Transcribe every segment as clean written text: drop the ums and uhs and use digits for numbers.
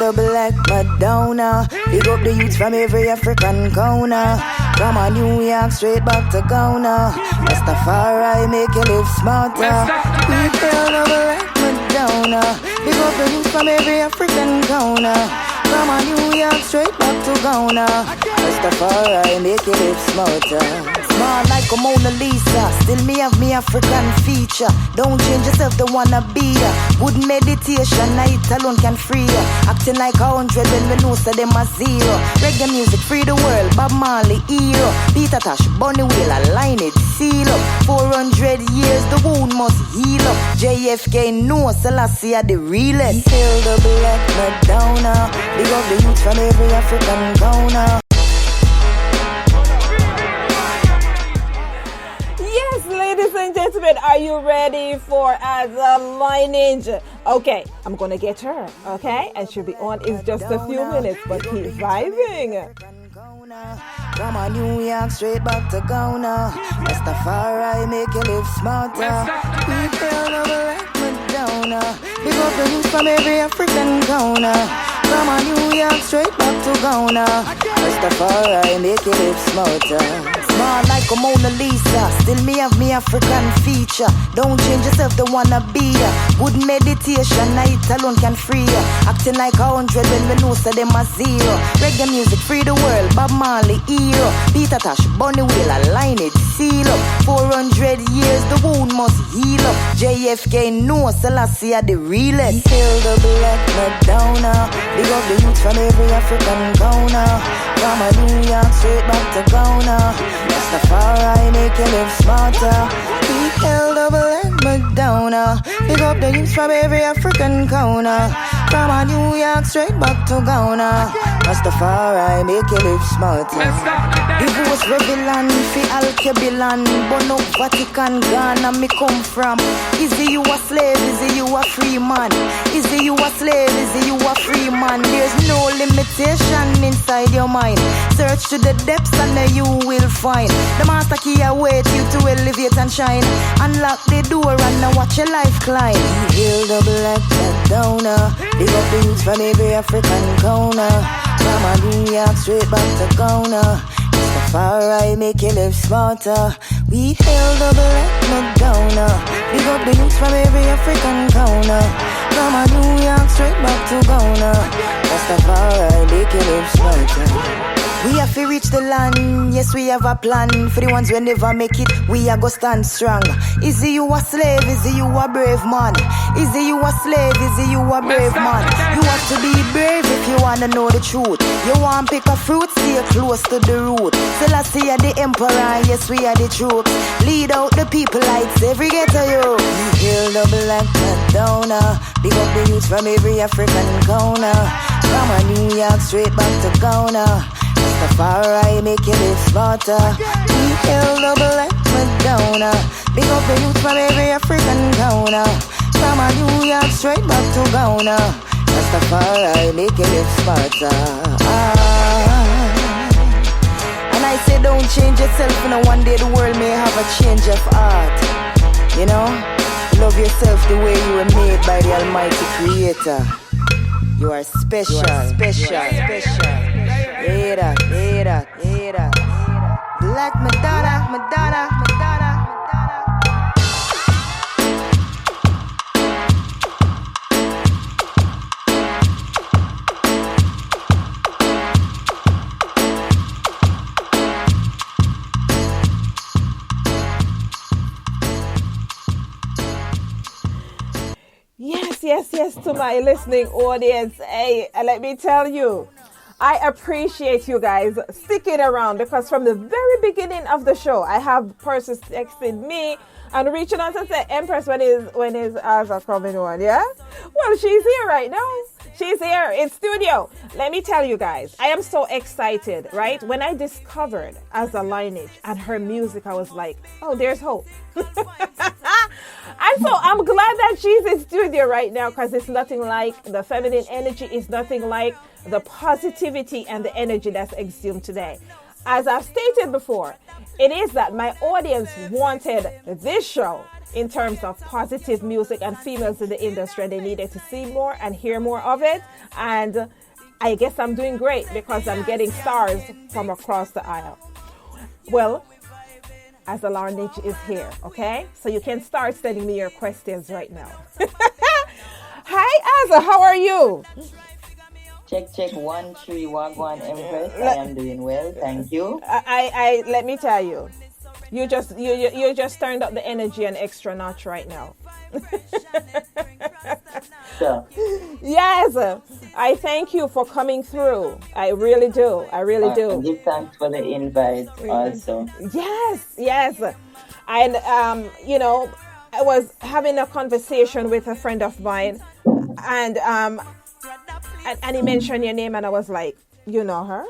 double like Madonna. Big up the youths from every African corner. From a New York straight back to Ghana. Rastafari make you live smarter. We feel double like Madonna. Big up the youths from every African corner. From a New York straight back to Ghana. Rastafari make you live smarter. Small like a Mona Lisa. Still me have me African feature. Don't change yourself, don't wanna be ya. Good meditation, night alone can free ya. Acting like 100 when we know so them a zero. Reggae music free the world, Bob Marley hero. Peter Tosh, Bunny Wheeler, Lineage, seal up. 400 years the wound must heal up. JFK no Selassie are the realest. Heal the black Madonna. Big up the youth from every African corner. Yes, ladies and gentlemen, are you ready for Aza Lineage? Okay, I'm gonna get her, okay? And she'll be on in just a few minutes, but keep vibing. From a New York straight back to Ghana. Rastafari make you live smarter. We feel like Madonna. Big up the youth from every African corner. From a New York straight back to Ghana. Rastafari make you live smarter. Small like a Mona Lisa. Still me have me African feature. Don't change yourself, don't wanna be ya. Good meditation, night alone can free ya. Acting like 100 when we know so them a zero. Reggae music free the world, Bob Marley hero. Peter Tosh, Bunny Wheeler, Lineage, seal up. 400 years the wound must heal up. JFK no Selassie are the realest. Heal the black Madonna. Big up the youth from every African corner. From a New York straight back to Ghana. Rastafari make you live smarter. We held double like Madonna. Big up the youths from every African corner. From a New York straight back to Ghana. Rastafari make you live smarter. Divorce Revelan, fi Al-Kebilan. Bono Vatican, Ghana me come from. Is it you a slave, is it you a free man? Is it you a slave, is it you a free man? There's no limitation inside your mind. Search to the depths and then you will find. The master key await you to elevate and shine. Unlock the door and now watch your life climb. Heal the black Madonna. Big up the youths from every African corner. From a New York straight back to Ghana. Rastafari make you live smarter. We hail the black Madonna. Big up the youths from every African corner. From a New York straight back to Ghana. Rastafari make you live smarter. We have to reach the land, yes we have a plan. For the ones who never make it, we are go stand strong. Is it you a slave, is it you a brave man? Is it you a slave, is it you a brave man? You have to be brave if you wanna know the truth. You want pick a fruit, stay close to the root. Selassie are the emperor, yes we are the troops. Lead out the people lights every ghetto you. We hail the black Madonna. Big up the youths from every African corner. From a New York straight back to Ghana. Rastafari make you live smarter. We hail the black Madonna. Big up the youth from every African corner. From a New York straight back to Ghana. Rastafari make you live smarter. And I say don't change yourself, you know, one day the world may have a change of heart. You know, love yourself the way you were made by the Almighty Creator. You are special, you are special, special. Hear that, hear that, hear that. Black Madonna, Madonna, Madonna, Yes, to my listening audience. Hey, let me tell you, I appreciate you guys sticking around, because from the very beginning of the show, I have persons texting me and reaching out and say, Empress, when is Aza coming on? Yeah? Well, she's here right now. She's here in studio. Let me tell you guys, I am so excited, right? When I discovered Aza Lineage and her music, I was like, oh, there's hope. And so I'm glad that she's in studio right now, because it's nothing like the feminine energy. It's nothing like the positivity and the energy that's exhumed today. As I've stated before, it is that my audience wanted this show in terms of positive music and females in the industry, and they needed to see more and hear more of it. And I guess I'm doing great because I'm getting stars from across the aisle. Well, Aza Lineage is here, okay? So you can start sending me your questions right now. Hi, Aza, how are you? Check 1 3 Wagwan Empress. I am doing well, thank you. I let me tell you, you just turned up the energy an extra notch right now. Sure. Yes, I thank you for coming through. I really do. I really do. Give thanks for the invite also. Yes. And I was having a conversation with a friend of mine, and he mentioned your name, and I was like, you know her?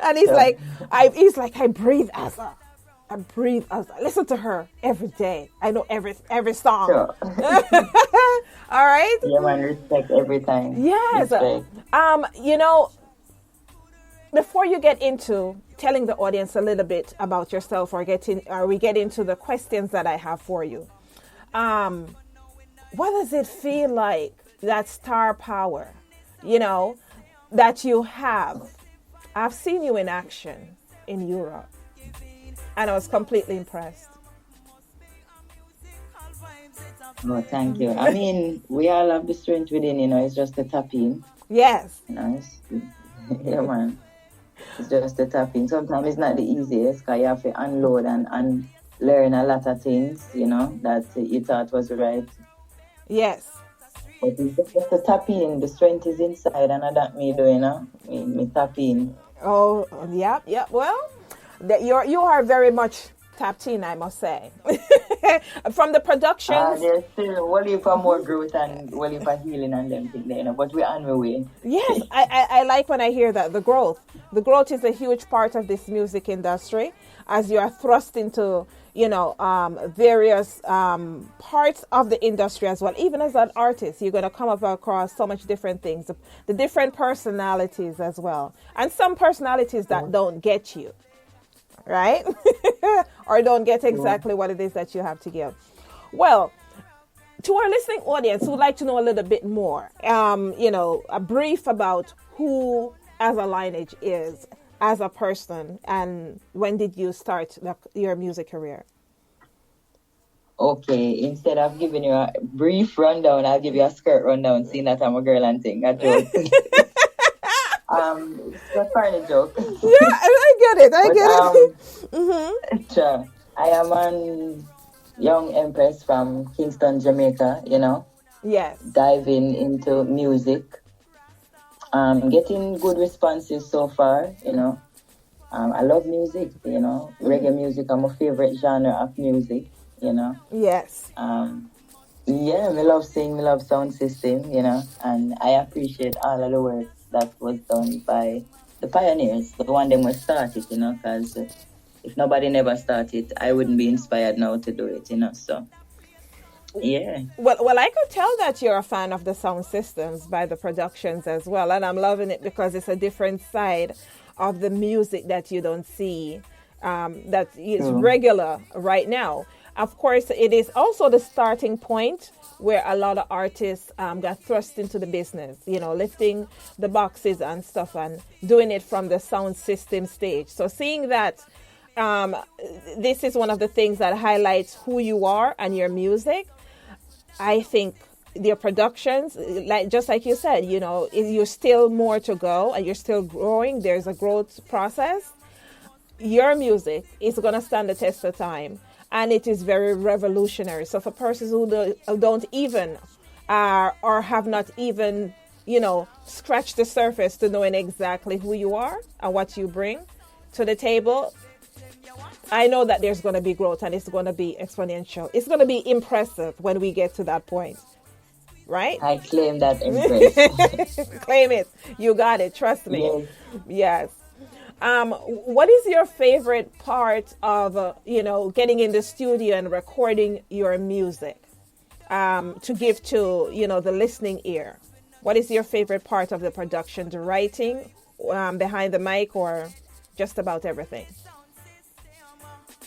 And he's like, I breathe Aza. I breathe Aza. Listen to her every day. I know every song. Sure. All right. Yeah, man, respect every time. Yes. Respect. Before you get into telling the audience a little bit about yourself, or we get into the questions that I have for you, what does it feel like, that star power, that you have? I've seen you in action in Europe, and I was completely impressed. Oh, thank you. I mean, we all have the strength within, it's just the tapping. Yes. Yeah, man. It's just the tapping. Sometimes it's not the easiest, because you have to unload and learn a lot of things, that you thought was right. Yes. But it's just the tapping. The strength is inside, and that me doing, me tapping. Oh, yeah. Well, you are very much tapped in, I must say. From the productions. There's still well for more growth and well for healing and them things there, but we're on our way. Yes, I like when I hear that, the growth. The growth is a huge part of this music industry, as you are thrust into, various parts of the industry as well. Even as an artist, you're going to come up across so much different things, the different personalities as well. And some personalities that don't get you, right? Or don't get exactly what it is that you have to give. Well, to our listening audience who would like to know a little bit more, a brief about who Aza Lineage is as a person, and when did you start your music career? Okay, instead of giving you a brief rundown, I'll give you a skirt rundown, seeing that I'm a girl and thing. A joke. It's a funny joke. Yeah, I get it. Sure. I am a young empress from Kingston, Jamaica, Yes. diving into music. Getting good responses so far, I love music, reggae music. I'm a favorite genre of music, Yes. Yeah, me love sing, me love sound system, and I appreciate all of the work that was done by the pioneers, the one them was started, because if nobody never started, I wouldn't be inspired now to do it, so. Yeah. Well, I could tell that you're a fan of the sound systems by the productions as well, and I'm loving it because it's a different side of the music that you don't see, that is regular right now. Of course, it is also the starting point where a lot of artists got thrust into the business, lifting the boxes and stuff and doing it from the sound system stage. So seeing that this is one of the things that highlights who you are and your music, I think their productions, just like you said, you're still more to go and you're still growing. There's a growth process. Your music is going to stand the test of time, and it is very revolutionary. So for persons who don't even or have not even, scratched the surface to knowing exactly who you are and what you bring to the table, I know that there's going to be growth, and it's going to be exponential. It's going to be impressive when we get to that point, right? I claim that, Empress. Claim it. You got it. Trust me. Yes. What is your favorite part of, getting in the studio and recording your music to give to, the listening ear? What is your favorite part of the production? The writing, behind the mic, or just about everything?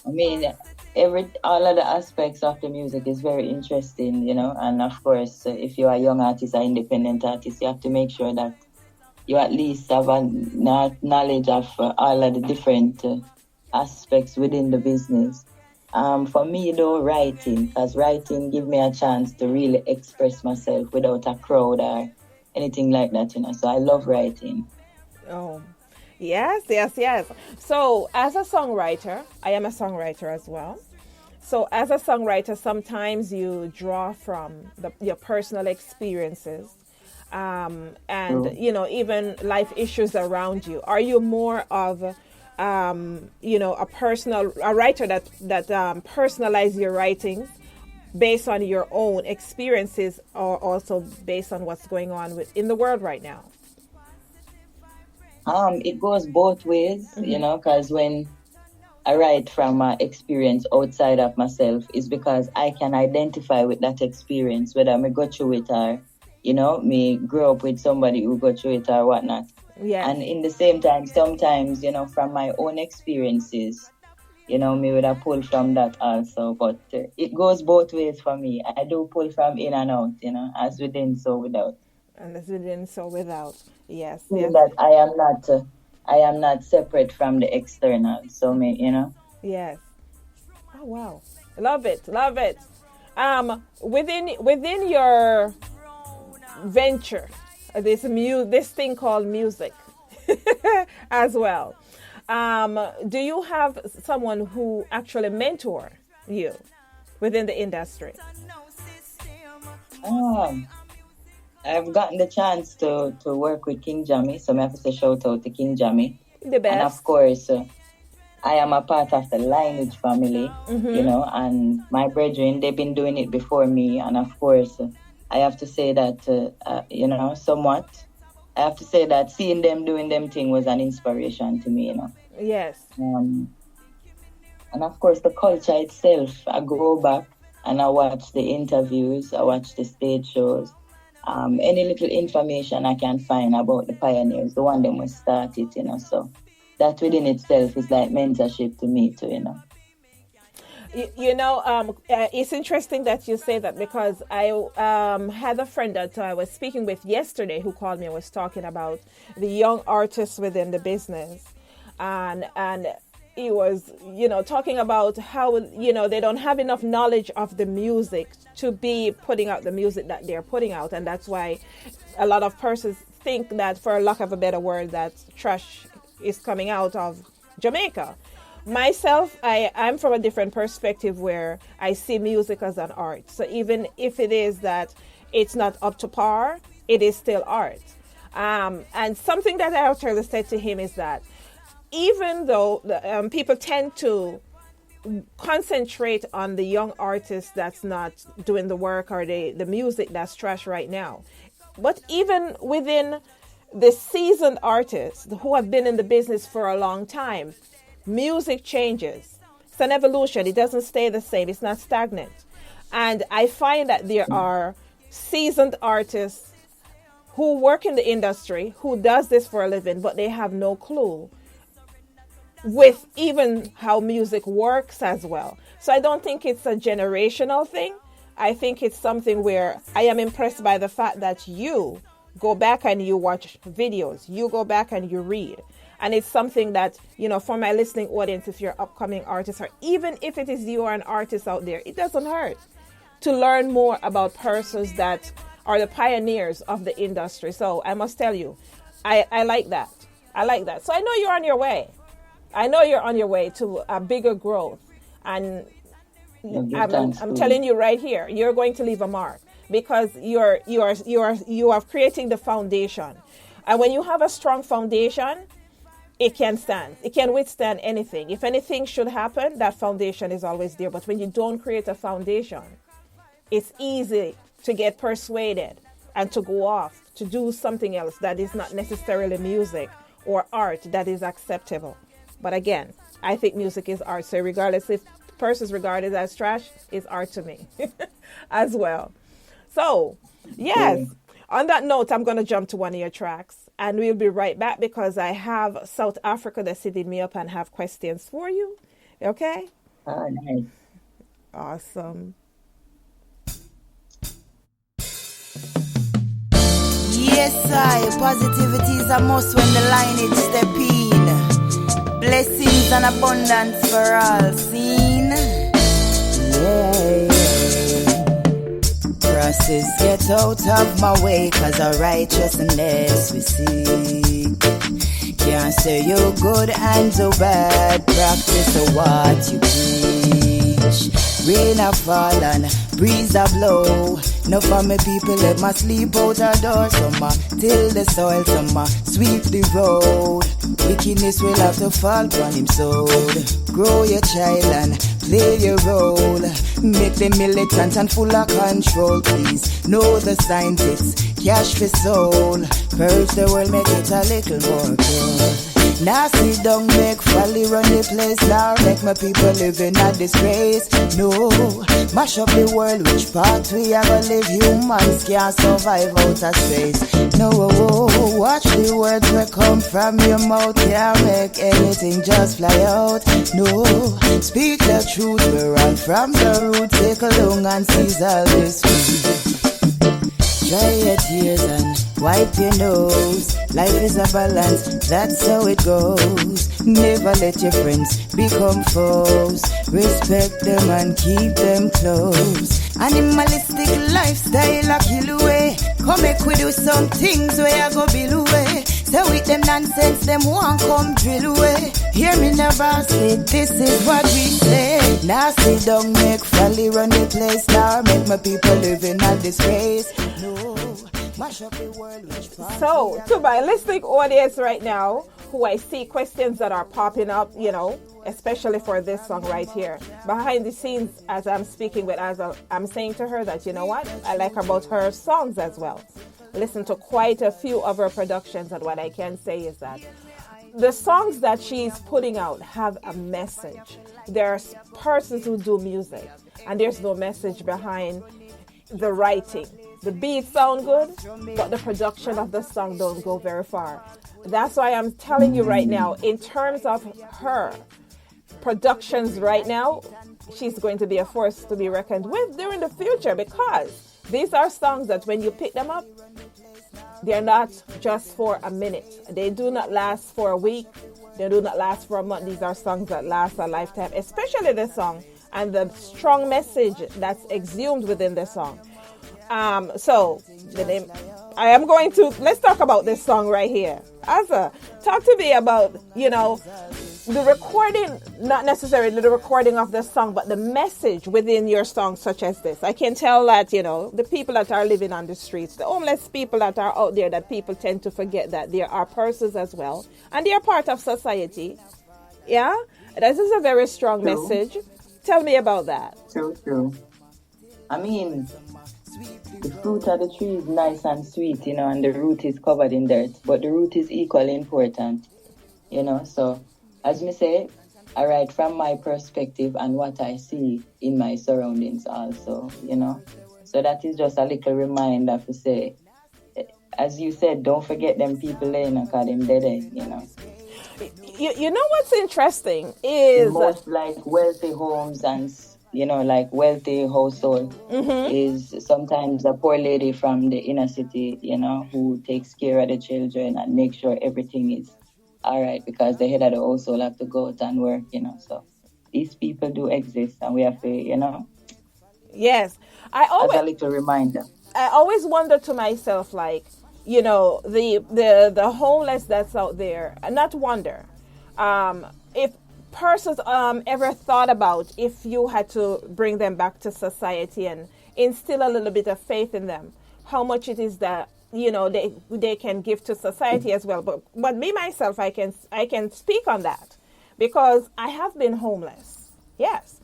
I mean, all of the aspects of the music is very interesting, you know. And of course, if you're a young artist or independent artist, you have to make sure that you at least have a knowledge of all of the different aspects within the business. For me, though, writing, because writing give me a chance to really express myself without a crowd or anything like that, you know. So I love writing. Oh, yes, yes, yes. So, as a songwriter, I am a songwriter as well. So, as a songwriter, sometimes you draw from your personal experiences, and True. even life issues around you. Are you more of a writer that personalize your writings based on your own experiences, or also based on what's going on in the world right now? It goes both ways, you know, because when I write from my experience outside of myself, is because I can identify with that experience, whether I go through it or, you know, me grow up with somebody who go through it or whatnot. Yes. And in the same time, sometimes, you know, from my own experiences, you know, me would have pulled from that also. But it goes both ways for me. I do pull from in and out, you know, as within, so without. And as within, so without. Yes, Feel yes, that I am not separate from the external. So me, you know. yes. Oh wow, love it, love it. Within your venture, this thing called music, as well. Do you have someone who actually mentor you within the industry? Um, I've gotten the chance to work with King Jammy, so I have to say shout out to King Jammy. The And of best. course, I am a part of the Lineage family, you know, and my brethren, they've been doing it before me. And of course, I have to say that, you know, somewhat, I have to say that seeing them doing them thing was an inspiration to me, you know. Yes. And of course, the culture itself, I go back and I watch the interviews, I watch the stage shows. Any little information I can find about the pioneers, the one that was started, you know. So that within itself is like mentorship to me too, you know. It's interesting that you say that, because I had a friend that I was speaking with yesterday who called me and was talking about the young artists within the business, and he was talking about how they don't have enough knowledge of the music to be putting out the music that they're putting out, and that's why a lot of persons think that, for lack of a better word, that trash is coming out of Jamaica. Myself, I'm from a different perspective, where I see music as an art. So even if it is that it's not up to par, it is still art. And something that I actually said to him is that, even though people tend to concentrate on the young artist that's not doing the work, or the music that's trash right now, but even within the seasoned artists who have been in the business for a long time, music changes. It's an evolution. It doesn't stay the same. It's not stagnant. And I find that there are seasoned artists who work in the industry, who does this for a living, but they have no clue with even how music works as well. So I don't think it's a generational thing. I think it's something where I am impressed by the fact that you go back and you watch videos, you go back and you read. And it's something that, for my listening audience, if you're upcoming artists, or even if it is you are an artist out there, it doesn't hurt to learn more about persons that are the pioneers of the industry. So I must tell you, I like that. I like that. So I know you're on your way. I know you're on your way to a bigger growth. And I'm telling you right here, you're going to leave a mark, because you are creating the foundation. And when you have a strong foundation, it can stand. It can withstand anything. If anything should happen, that foundation is always there. But when you don't create a foundation, it's easy to get persuaded and to go off to do something else that is not necessarily music or art that is acceptable. But again, I think music is art. So regardless if persons regard it as trash, it's art to me as well. So, yes. On that note, I'm going to jump to one of your tracks, and we'll be right back, because I have South Africa that's hitting me up and have questions for you. Okay? Oh, nice. Awesome. Yes, I. Positivity is a must when the lineage step in. Blessings and abundance for all seen. Yeah. Process get out of my way, cause our righteousness we seek. Can't say you're good and so bad. Practice what you preach. Rain a fall and breeze a blow. No for me people let my sleep out a door. Some till the soil, some sweep the road. Wickedness will have to fall on him sword. Grow your child and play your role. Make them militant and full of control. Please know the signs, it's cash for soul. Purge the world, make it a little more cool. Now sit down, make folly run the place. Now make my people live in a disgrace. No, mash up the world, which part we are gonna live. Humans can't survive out of space. No, watch the words that come from your mouth. Can't make anything just fly out. No, speak the truth, we run from the root. Take a long and seize all this food. Dry your tears and wipe your nose. Life is a balance, that's how it goes. Never let your friends become foes. Respect them and keep them close. Animalistic lifestyle a kill away. Come make we do some things where I go below away. So with them nonsense, them won't come drill away. Hear me never say, this is what we say. Now sit down, make folly run the place. Now make my people live in a disgrace. No, mash up the world. So, to my listening audience right now, who I see questions that are popping up, you know, especially for this song right here. Behind the scenes, as I'm speaking with Aza, I'm saying to her that, you know what, I like about her songs as well. Listen to quite a few of her productions, and what I can say is that the songs that she's putting out have a message. There are persons who do music, and there's no message behind the writing. The beats sound good, but the production of the song don't go very far. That's why I'm telling you right now, in terms of her productions right now, she's going to be a force to be reckoned with during the future, because these are songs that when you pick them up, they're not just for a minute. They do not last for a week. They do not last for a month. These are songs that last a lifetime, especially this song and the strong message that's exhumed within the song. So the name, I am going to, let's talk about this song right here. Aza, talk to me about, you know, the recording, not necessarily the recording of the song, but the message within your song such as this. I can tell that, you know, the people that are living on the streets, the homeless people that are out there, that people tend to forget that there are persons as well, and they are part of society. Yeah? This is a very strong message. Tell me about that. True. I mean, the fruit of the tree is nice and sweet, you know, and the root is covered in dirt, but the root is equally important, you know. So, as me say, I write from my perspective and what I see in my surroundings also, you know. So that is just a little reminder to say, as you said, don't forget them people there, you know, because them dead, you know. You know what's interesting is... Most like wealthy homes and, you know, like wealthy household is sometimes a poor lady from the inner city, you know, who takes care of the children and makes sure everything is all right, because the head of the household have to go out and work, you know. So these people do exist, and we have to, you know. Yes. As a little reminder. I always wonder to myself, like, you know, the homeless that's out there, not wonder, if persons ever thought about if you had to bring them back to society and instill a little bit of faith in them, how much it is that, you know, they can give to society as well. But me myself, I can speak on that, because I have been homeless. Yes,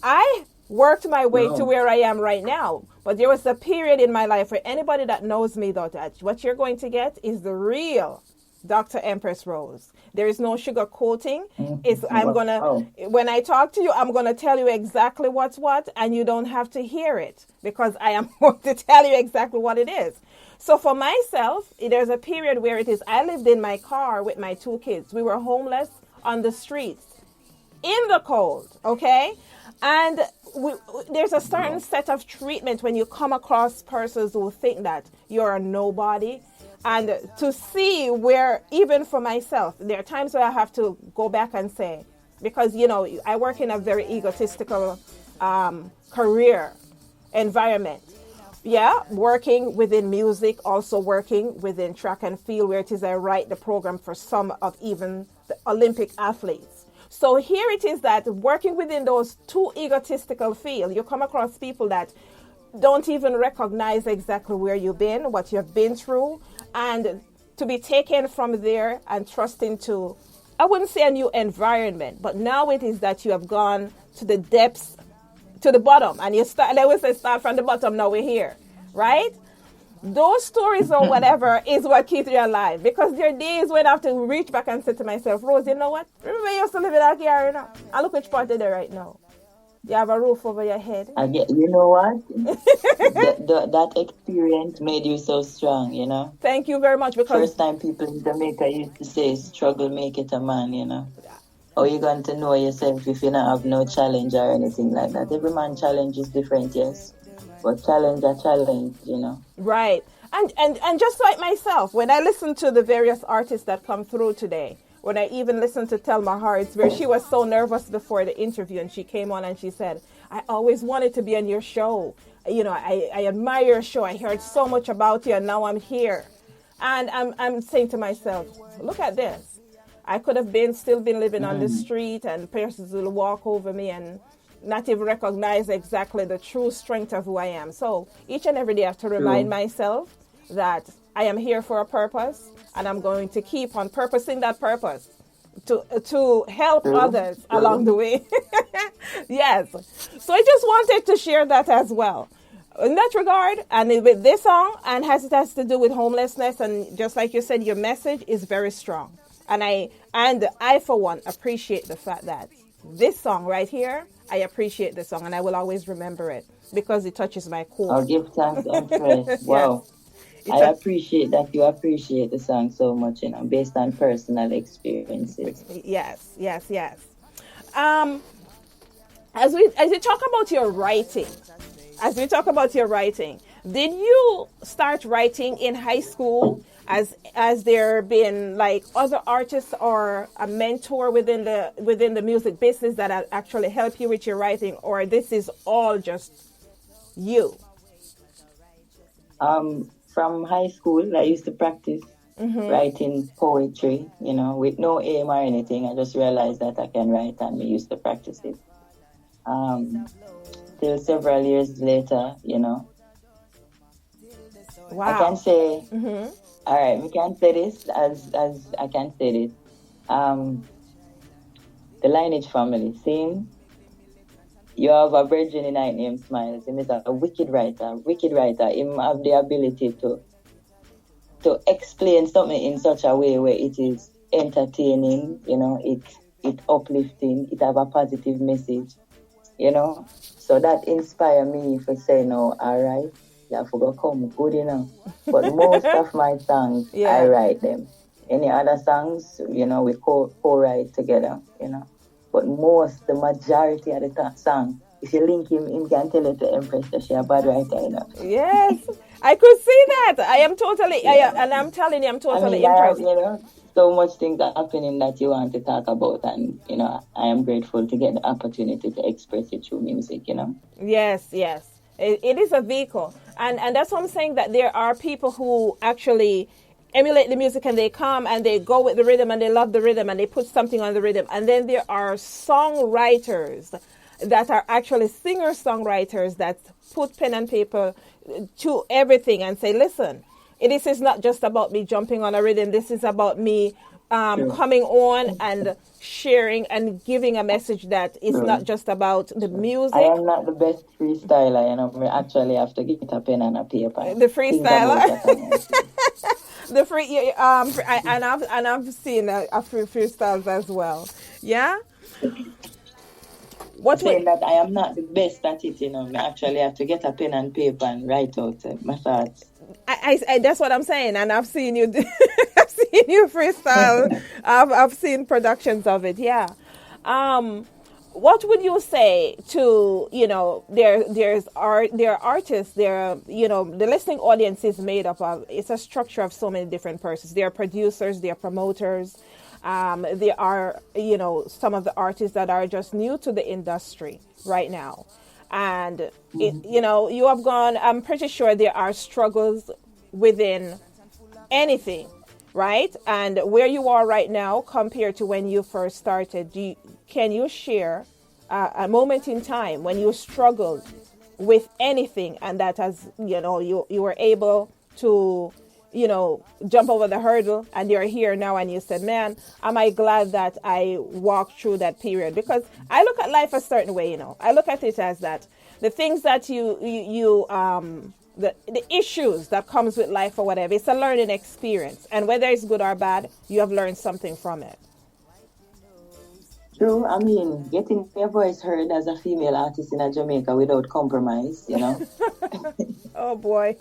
I worked my way to where I am right now. But there was a period in my life where anybody that knows me thought that what you're going to get is the real Dr. Empress Rose. There is no sugar coating. When I talk to you, I'm gonna tell you exactly what's what, and you don't have to hear it, because I am going to tell you exactly what it is. So for myself, there's a period where it is, I lived in my car with my 2 kids. We were homeless on the streets. in the cold, okay? And there's a certain set of treatment when you come across persons who think that you're a nobody. And to see where, even for myself, there are times where I have to go back and say, because, you know, I work in a very egotistical career environment. Yeah, working within music, also working within track and field, where it is I write the program for some of even the Olympic athletes. So here it is that working within those two egotistical fields, you come across people that don't even recognize exactly where you've been, what you've been through, and to be taken from there and thrust into, I wouldn't say a new environment, but now it is that you have gone to the depths, to the bottom, and you start, they always say start from the bottom, now we're here, right? Those stories or whatever is what keeps you alive, because there are days when I have to reach back and say to myself, Rose, you know what? Remember you used to live in that area now? And look which part of there right now. You have a roof over your head. I get, you know what? That experience made you so strong, you know? Thank you very much. Because first time people in Jamaica used to say, struggle, make it a man, you know? How you going to know yourself if you don't have no challenge or anything like that? Every man challenge is different, yes. But challenge a challenge, you know? Right. And just like myself, when I listen to the various artists that come through today, when I even listened to Thelma Harris, where she was so nervous before the interview, and she came on and she said, I always wanted to be on your show. You know, I admire your show. I heard so much about you, and now I'm here. And I'm saying to myself, look at this. I could have still been living on the street, and persons will walk over me and not even recognize exactly the true strength of who I am. So each and every day I have to remind myself that I am here for a purpose, and I'm going to keep on purposing that purpose to help others along the way. Yes. So I just wanted to share that as well. In that regard, and with this song, and it has to do with homelessness, and just like you said, your message is very strong. And I for one appreciate the fact that this song right here, I appreciate the song, and I will always remember it because it touches my core. I'll give thanks, Empress. Wow. Yes. I appreciate that you appreciate the song so much, you know, based on personal experiences. Yes. As we talk about your writing, did you start writing in high school? As there been like other artists or a mentor within the music business that actually help you with your writing, or this is all just you? From high school, I used to practice writing poetry, you know, with no aim or anything. I just realized that I can write, and we used to practice it. Till several years later, you know. Wow. I can say, all right, we can say this as I can say this. The Lineage family, same. You have a brethren in night named Smiles. He is a wicked writer. Him have the ability to explain something in such a way where it is entertaining, you know, it uplifting, it have a positive message, you know. So that inspire me for saying, no, all right, you have to come good enough. But most of my songs, I write them. Any other songs, you know, we co-write together, you know. But the majority of the song, if you link him can tell it to Empress that she's a bad writer, you know. Yes, I could see that. I am totally, and I'm telling you, I'm totally impressed. You know, so much things are happening that you want to talk about, and, you know, I am grateful to get the opportunity to express it through music, you know. Yes. It is a vehicle. And that's what I'm saying, that there are people who actually emulate the music, and they come and they go with the rhythm, and they love the rhythm, and they put something on the rhythm. And then there are songwriters that are actually singer-songwriters that put pen and paper to everything and say, listen, this is not just about me jumping on a rhythm. This is about me coming on and sharing and giving a message that is not just about the music. I am not the best freestyler, you know. We actually have to get a pen and a paper. The freestyler. The free, I've seen a few freestyles as well. Yeah. Saying that I am not the best at it, you know. I actually have to get a pen and paper and write out my thoughts. I that's what I'm saying, and I've seen you. I've seen you freestyle. I've seen productions of it. Yeah. What would you say to, there are artists, the listening audience is made up of, it's a structure of so many different persons. There are producers, there are promoters, there are, some of the artists that are just new to the industry right now. And, you have gone, I'm pretty sure there are struggles within anything, right? And where you are right now compared to when you first started, can you share a moment in time when you struggled with anything, and that has, you were able to, jump over the hurdle, and you're here now, and you said, man, am I glad that I walked through that period? Because I look at life a certain way, I look at it as that the things that the issues that comes with life or whatever, it's a learning experience. And whether it's good or bad, you have learned something from it. True. I mean, getting your voice heard as a female artist in Jamaica without compromise, Oh, boy.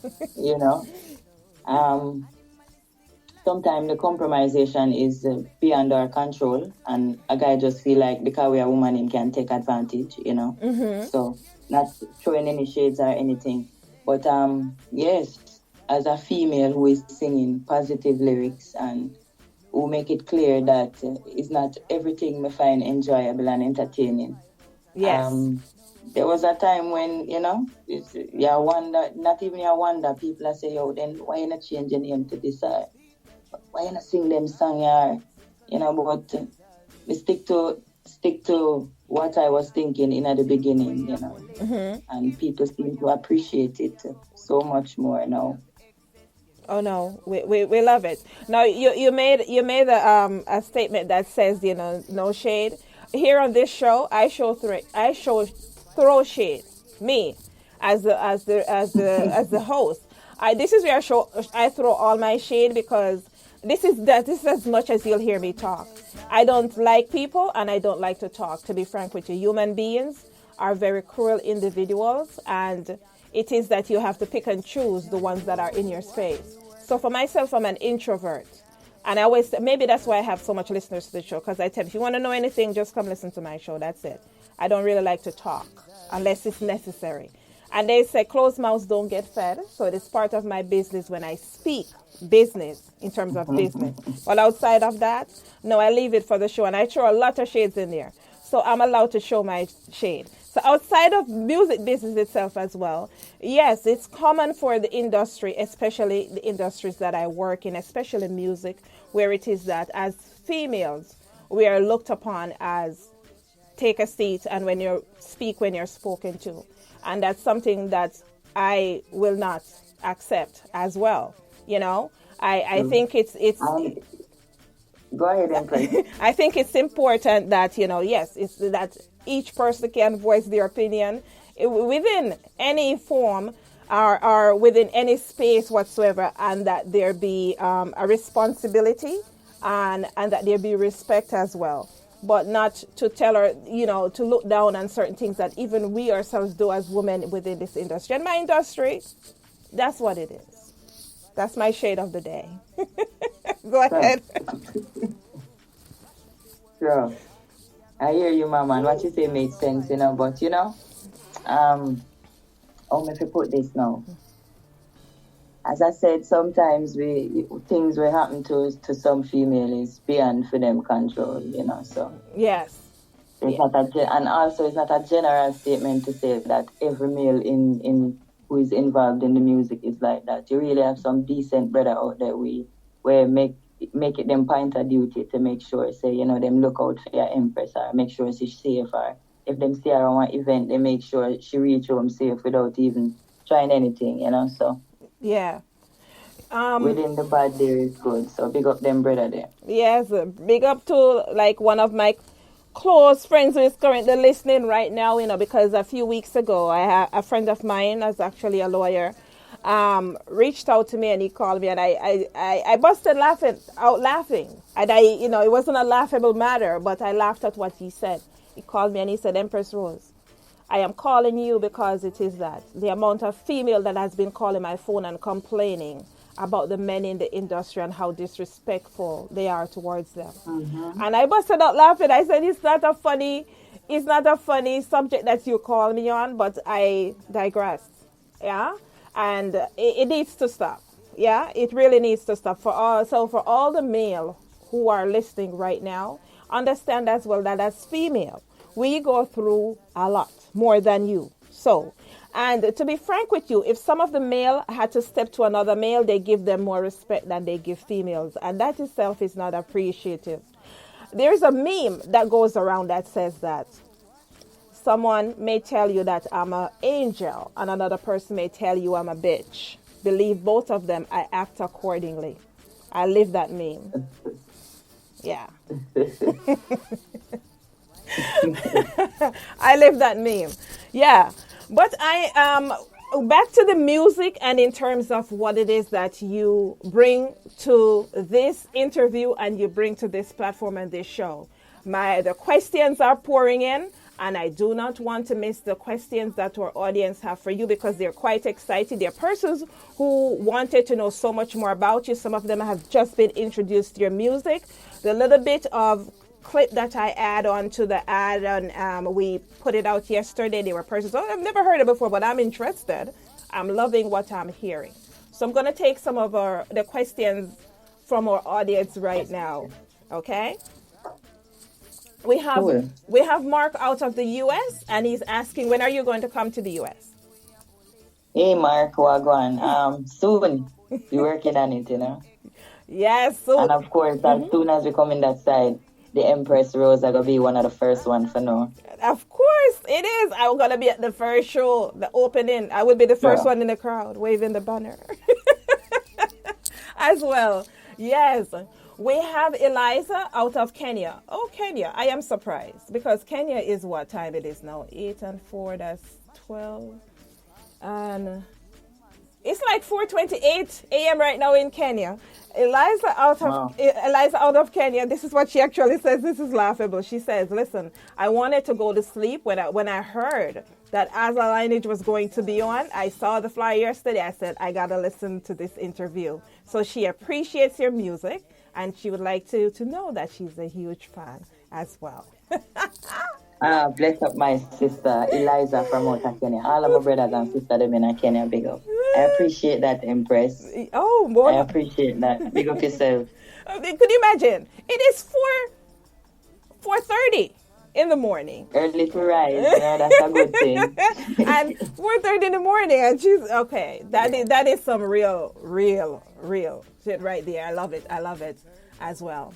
Sometimes the compromisation is beyond our control, and a guy just feel like because we're a woman, he can take advantage, So, not throwing any shades or anything. But yes, as a female who is singing positive lyrics and who make it clear that it's not everything me find enjoyable and entertaining. Yes. There was a time when, you wonder, not even you wonder, people are say, yo, then why you not change your name to this? Why you not sing them song here? But we stick to what I was thinking in at the beginning, and people seem to appreciate it so much more now. Oh no, we love it. Now you made a statement that says, no shade. Here on this show, I throw shade. Me, as the host, this is where I throw all my shade, because this is as much as you'll hear me talk. I don't like people, and I don't like to talk. To be frank with you, human beings are very cruel individuals, and it is that you have to pick and choose the ones that are in your space. So for myself, I'm an introvert. And I always, maybe that's why I have so much listeners to the show, because I tell them, if you want to know anything, just come listen to my show. That's it. I don't really like to talk unless it's necessary. And they say closed mouths don't get fed. So it is part of my business when I speak business, in terms of business. But outside of that, no, I leave it for the show. And I throw a lot of shades in there. So I'm allowed to show my shade. So outside of music business itself as well, yes, it's common for the industry, especially the industries that I work in, especially music, where it is that as females, we are looked upon as take a seat, and when you speak, when you're spoken to. And that's something that I will not accept as well. I think it's go ahead, Empress. I think it's important that, yes, it's that each person can voice their opinion within any form or within any space whatsoever, and that there be a responsibility and that there be respect as well. But not to tell her, to look down on certain things that even we ourselves do as women within this industry. And my industry, that's what it is. That's my shade of the day. Go ahead. Sure. I hear you, Mama, and what you say makes sense, but, how am I to put this now? As I said, sometimes things will happen to some female is beyond for them control, so. Yes. It's not and also it's not a general statement to say that every male in who is involved in the music is like that. You really have some decent brother out there where make it them point of duty to make sure, say, them look out for your Empress, or make sure she's safe, or if them see her on one event, they make sure she reach home safe without even trying anything, so. Yeah. Within the bad there is good. So big up them brother there. Yes, big up to like one of my close friends who is currently listening right now, because a few weeks ago I had a friend of mine that's actually a lawyer reached out to me, and he called me, and I busted laughing. And it wasn't a laughable matter, but I laughed at what he said. He called me and he said, Empress Rose, I am calling you because it is that the amount of female that has been calling my phone and complaining about the men in the industry and how disrespectful they are towards them. And I busted out laughing. I said, it's not a funny subject that you call me on, but I digressed. Yeah. And it needs to stop. Yeah. It really needs to stop for all the male who are listening right now, understand as well that as female, we go through a lot more than you. So, and to be frank with you, if some of the male had to step to another male, they give them more respect than they give females. And that itself is not appreciative. There's a meme that goes around that says that someone may tell you that I'm an angel and another person may tell you I'm a bitch. Believe both of them, I act accordingly. I live that meme. Yeah. I live that meme. Yeah. But back to the music and in terms of what it is that you bring to this interview and you bring to this platform and this show. The questions are pouring in, and I do not want to miss the questions that our audience have for you because they're quite excited. They're persons who wanted to know so much more about you. Some of them have just been introduced to your music. The little bit of clip that I add on to the ad and we put it out yesterday, they were persons, I've never heard it before, but I'm interested. I'm loving what I'm hearing. So I'm going to take some of the questions from our audience right now. Okay? We have Mark out of the US and he's asking, when are you going to come to the US? Hey Mark, wagwan. Soon. We're working on it, you know. Yes, soon. And of course, as soon as we come in that side, the Empress Rose are going to be one of the first ones for now. Of course, it is. I'm going to be at the first show, the opening. I will be the first one in the crowd, waving the banner. As well. Yes. We have Eliza out of Kenya. Oh, Kenya. I am surprised because Kenya is what time it is now? 8 and 4, that's 12. And it's like 4:28 a.m. right now in Kenya. Eliza out of Kenya, this is what she actually says. This is laughable. She says, listen, I wanted to go to sleep when I heard that Aza Lineage was going to be on. I saw the flyer yesterday. I said, I got to listen to this interview. So she appreciates your music, and she would like to know that she's a huge fan as well. Bless up my sister, Eliza from out of Kenya. All of my brothers and sisters them in Kenya, big up. I appreciate that, Empress. Oh, more. I appreciate that. Big up yourself. Could you imagine? It is 4:30 in the morning. Early to rise, you know, that's a good thing. And 4:30 in the morning, and she's okay. That is some real shit right there. I love it as well.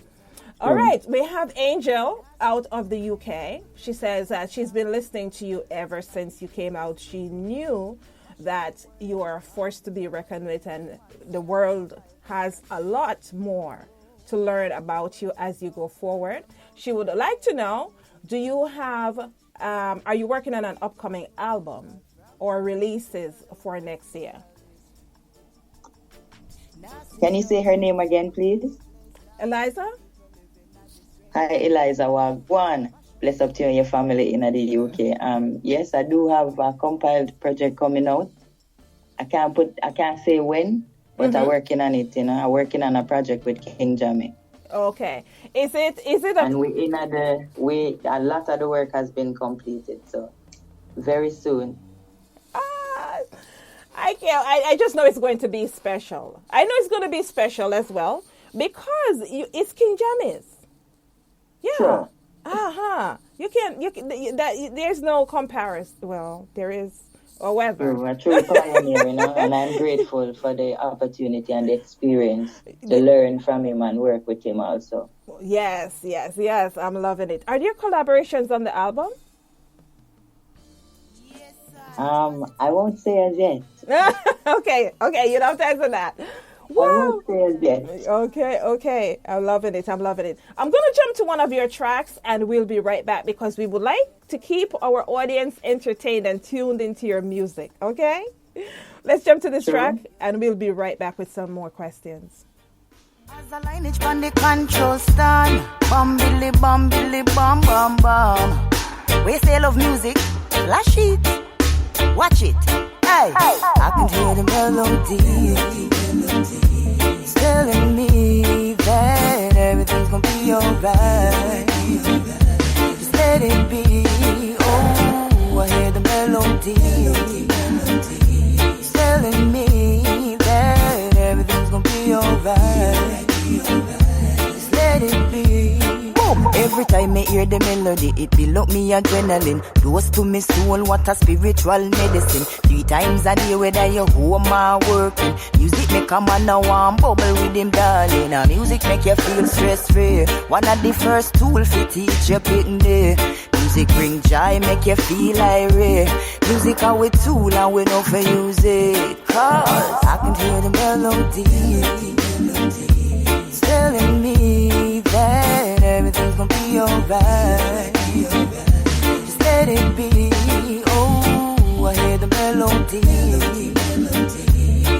All right, we have Angel out of the UK. She says that she's been listening to you ever since you came out. She knew that you are a force to be reckoned with, and the world has a lot more to learn about you as you go forward. She would like to know, do you have, are you working on an upcoming album or releases for next year? Can you say her name again, please? Eliza? Hi, Eliza Wagwan. Bless up to you and your family in the UK. Yes, I do have a compiled project coming out. I can't say when, but I'm working on it. You know, I'm working on a project with King Jamie. Okay. Is it? And a lot of the work has been completed. So very soon. I just know it's going to be special. I know it's going to be special as well because it's King Jamie's. Yeah. Sure. There's no comparison. Well, there is, however. A true pioneer, you know, and I'm grateful for the opportunity and the experience to learn from him and work with him also. Yes. I'm loving it. Are there collaborations on the album? I won't say as yet. Okay, you don't have to answer that. Wow. I won't say as yet. Okay. I'm loving it. I'm going to jump to one of your tracks and we'll be right back because we would like to keep our audience entertained and tuned into your music. Okay? Let's jump to this track and we'll be right back with some more questions. Aza Lineage on the control stand. Bum billy bum bum bum. We say love music. Flash it. Watch it. Hey. I can hear the melody. let it be. Oh, I hear the melody. It's telling me that everything's gonna be alright. Just let it be. Every time I hear the melody, it build up me adrenaline. Close to me soul, what a spiritual medicine. 3 times a day, whether you home or working. Music make a man now warm bubble with him, darling. And music make you feel stress-free. One of the first tools to teach you pitting there. Music bring joy, make you feel irate. Music are with tool and we know for use it. Cause I can hear the melody. It's telling me that everything's gonna be alright. Just let it be. Oh, I hear the melody.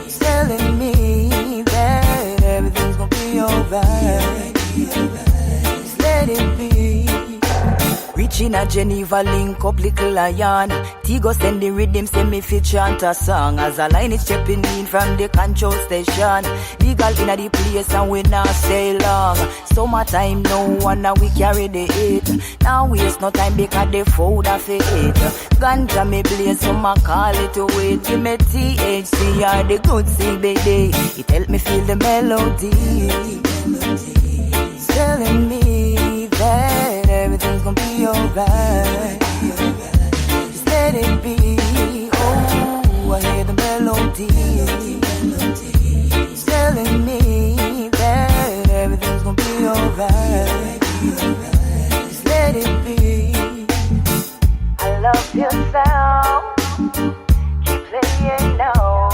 It's telling me that everything's gonna be alright. Just let it be. Reaching a Geneva, link up little lion. Tigo send the rhythm, send me fit chant a song. Aza Lineage stepping in from the control station. Legal in the place and we not stay long. Summertime no one now we carry the heat. Now waste no time because the food of it. Ganja me blaze so I call it to wait. Give me THC or the good CBD. It help me feel the melody. It's telling me that everything's gonna be alright. Just let it be. Oh, I hear the melody. It's telling me that everything's gonna be alright. Just let it be. I love your sound. Keep playing now.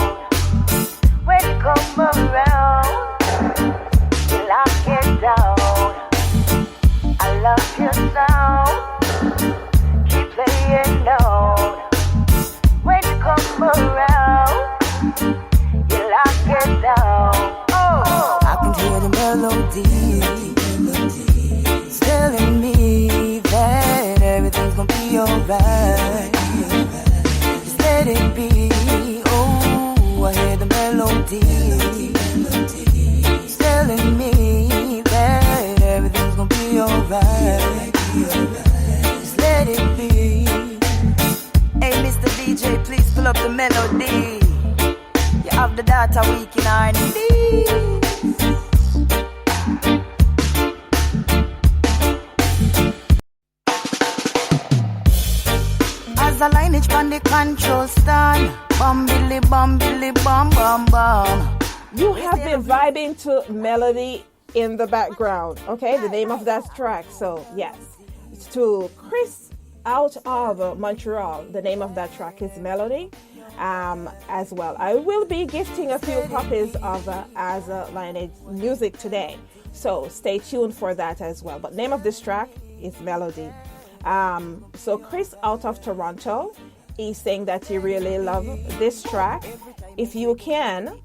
When you come around, you lock it down. I love your sound. Keep playing loud. When you come around, you lock it down. Oh, I can hear the melody. It's telling me that everything's gonna be alright. Just let it be. Oh, I hear the melody. It's telling me that everything's gonna be alright. Just let it be. Hey, Mr. DJ, please pull up the melody. You have the data we can our needs. Aza Lineage on the control stand. Bum billy bum bum bum. You have been vibing to melody in the background, okay? The name of that track. So yes, it's to Chris out of Montreal. The name of that track is Melody. As well, I will be gifting a few copies of Aza Lineage music today, so stay tuned for that as well. But name of this track is Melody. So Chris out of Toronto is saying that he really loves this track. If you can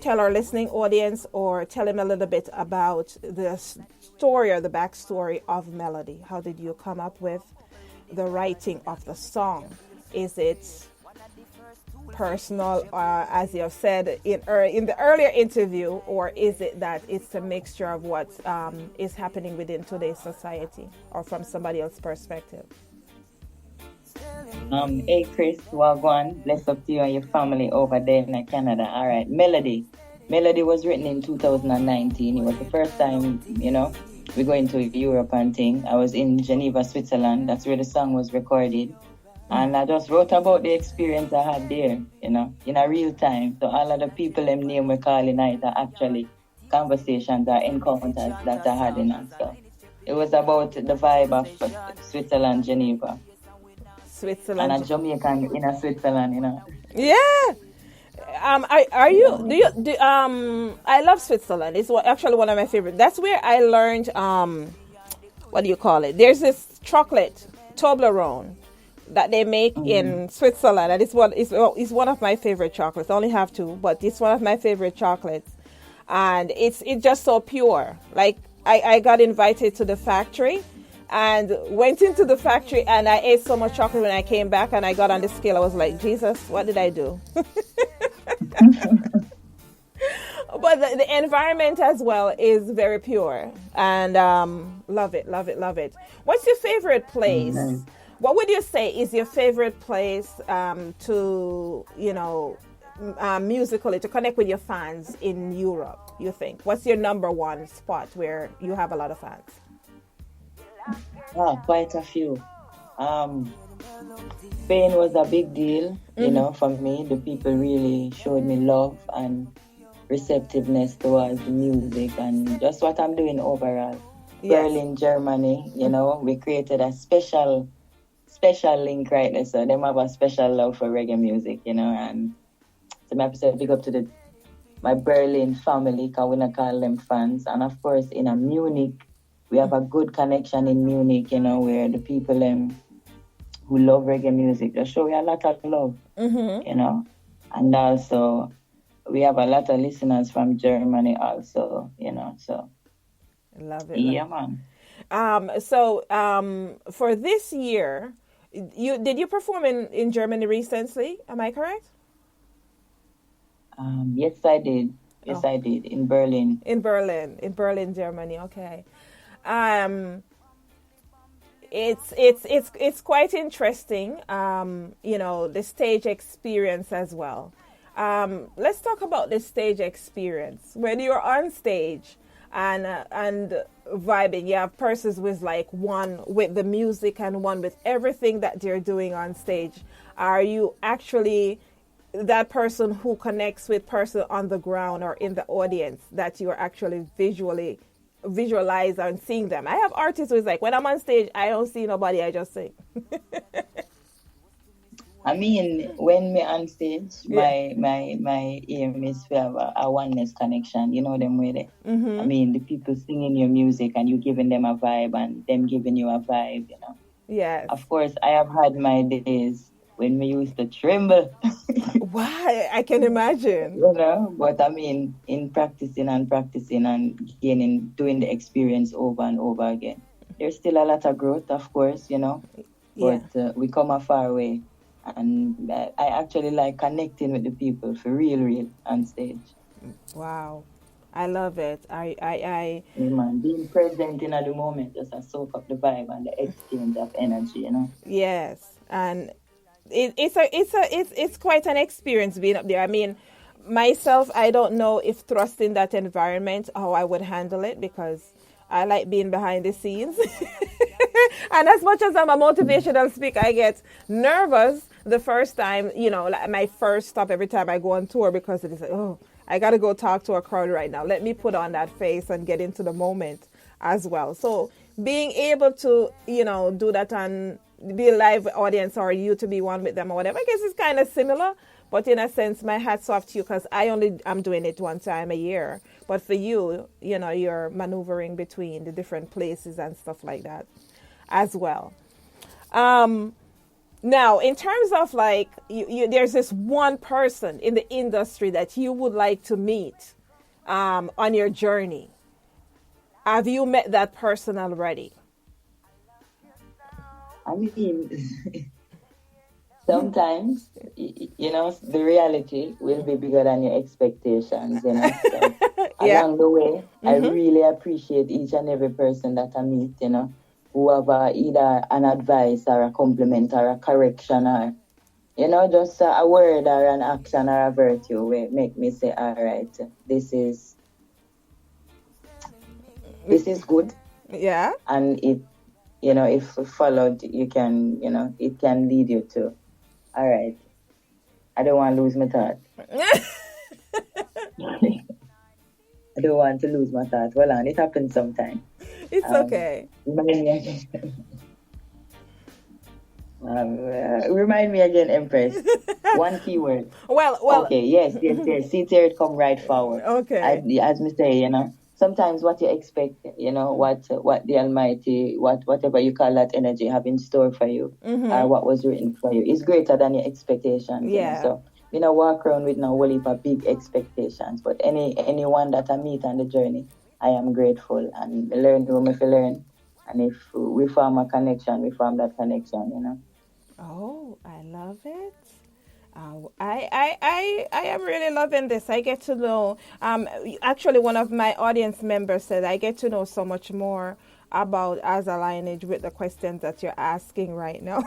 tell our listening audience or tell him a little bit about the story or the backstory of Melody. How did you come up with the writing of the song? Is it personal, as you have said in the earlier interview, or is it that it's a mixture of what is happening within today's society or from somebody else's perspective? Hey Chris, Wagwan, bless up to you and your family over there in Canada. All right, Melody was written in 2019. It was the first time, we go into Europe and thing. I was in Geneva, Switzerland. That's where the song was recorded. And I just wrote about the experience I had there, in a real time. So all of the people them name we call tonight are actually conversations or encounters that I had in us. So it was about the vibe of Switzerland, Geneva. Switzerland. And a Jamaican in a Switzerland, Yeah. I love Switzerland. It's actually one of my favorites. That's where I learned, what do you call it? There's this chocolate, Toblerone, that they make in Switzerland, and it's one of my favorite chocolates. I only have two, but it's one of my favorite chocolates, and it's just so pure. Like I got invited to the factory, and went into the factory, and I ate so much chocolate when I came back, and I got on the scale. I was like, Jesus, what did I do? But the environment as well is very pure, and love it, love it, love it. What's your favorite place? Nice. What would you say is your favorite place to, musically to connect with your fans in Europe? You think? What's your number one spot where you have a lot of fans? Quite a few. Um, Spain was a big deal, for me. The people really showed me love and receptiveness towards the music and just what I'm doing overall. Yes. Berlin, Germany, we created a special link right there. So them have a special love for reggae music, and so I have to say big up to my Berlin family, because we not call them fans. And of course in a Munich, we have a good connection in Munich, where the people who love reggae music, they show you a lot of love, and also we have a lot of listeners from Germany also, so Love it. yeah, man. So for this year, you perform in Germany recently? Am I correct? Yes, I did. Yes, I did in Berlin. In Berlin, Germany. Okay. It's quite interesting. The stage experience as well. Let's talk about the stage experience. When you're on stage and vibing, you have persons with like one with the music and one with everything that they're doing on stage. Are you actually that person who connects with person on the ground or in the audience that you're actually visualize and seeing them? I have artists who's like, when I'm on stage, I don't see nobody, I just sing. I mean, when me on stage, my aim is to have a oneness connection. You know them with it. I mean, the people singing your music and you giving them a vibe and them giving you a vibe. Yes. Of course, I have had my days when we used to tremble. Why? I can imagine. But I mean, in practicing and doing the experience over and over again, there's still a lot of growth, of course, but we come a far way. And I actually like connecting with the people for real on stage. Wow. I love it. I Man, being present in the moment just to soak up the vibe and the exchange of energy, Yes. And it's quite an experience being up there. I mean, myself, I don't know if thrust in that environment how I would handle it, because I like being behind the scenes. And as much as I'm a motivational speaker, I get nervous the first time, like my first stop every time I go on tour, because it is like, oh, I got to go talk to a crowd right now. Let me put on that face and get into the moment as well. So being able to, do that and be a live audience, or you to be one with them or whatever, I guess it's kind of similar. But in a sense, my hat's off to you, because I'm doing it one time a year. But for you, you're maneuvering between the different places and stuff like that as well. Now, in terms of like, there's this one person in the industry that you would like to meet on your journey. Have you met that person already? I mean, sometimes, the reality will be bigger than your expectations, So, along the way, I really appreciate each and every person that I meet, who have either an advice or a compliment or a correction or, just a word or an action or a virtue will make me say, all right, this is good. Yeah. And it, if followed, you can, it can lead you to, all right, I don't want to lose my thought. I don't want to lose my thought. Well, and it happens sometimes. It's okay. Remind me again, Empress. One keyword. Well. Okay, yes. See there it come right forward. Okay. As me say, sometimes what you expect, what the Almighty, whatever you call that energy have in store for you, or what was written for you, is greater than your expectations. Yeah. So, walk around with no whole heap of big expectations. But anyone that I meet on the journey, I am grateful and learn whom if you learn. And if we form a connection, we form that connection, Oh, I love it. I am really loving this. I get to know. Actually, one of my audience members said I get to know so much more about Aza Lineage with the questions that you're asking right now.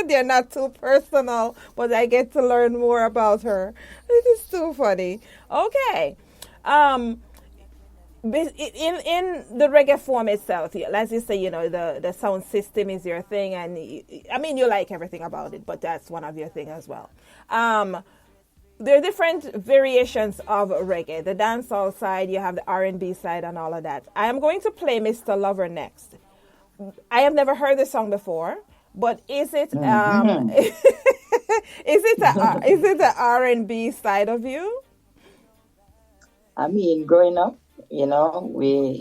They're not too personal, but I get to learn more about her. It is too funny. Okay. In the reggae form itself, as you say, the sound system is your thing, and I mean, you like everything about it, but that's one of your thing as well. There are different variations of reggae. The dancehall side, you have the R&B side, and all of that. I am going to play Mr. Lover next. I have never heard this song before, but is it is it the R&B side of you? I mean, growing up, we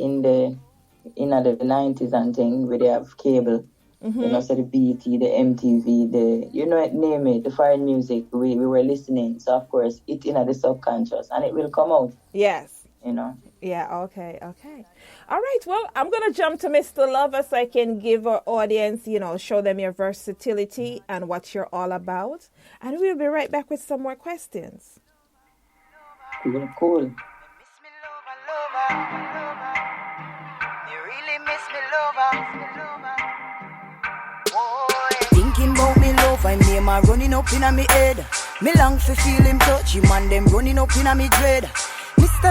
in the 90s and thing, we have cable, so the BT, the MTV, name it, the foreign music, we were listening. So of course, it's in the subconscious, and it will come out. Yes. Yeah, okay. All right, well, I'm going to jump to Mr. Lover so I can give our audience, show them your versatility and what you're all about. And we'll be right back with some more questions. Cool. Miss me lover. You really miss me lover. Boy. Thinking about me lover, me and my running up in my head. Me long for feel him touch him and them running up in my dread. Mr.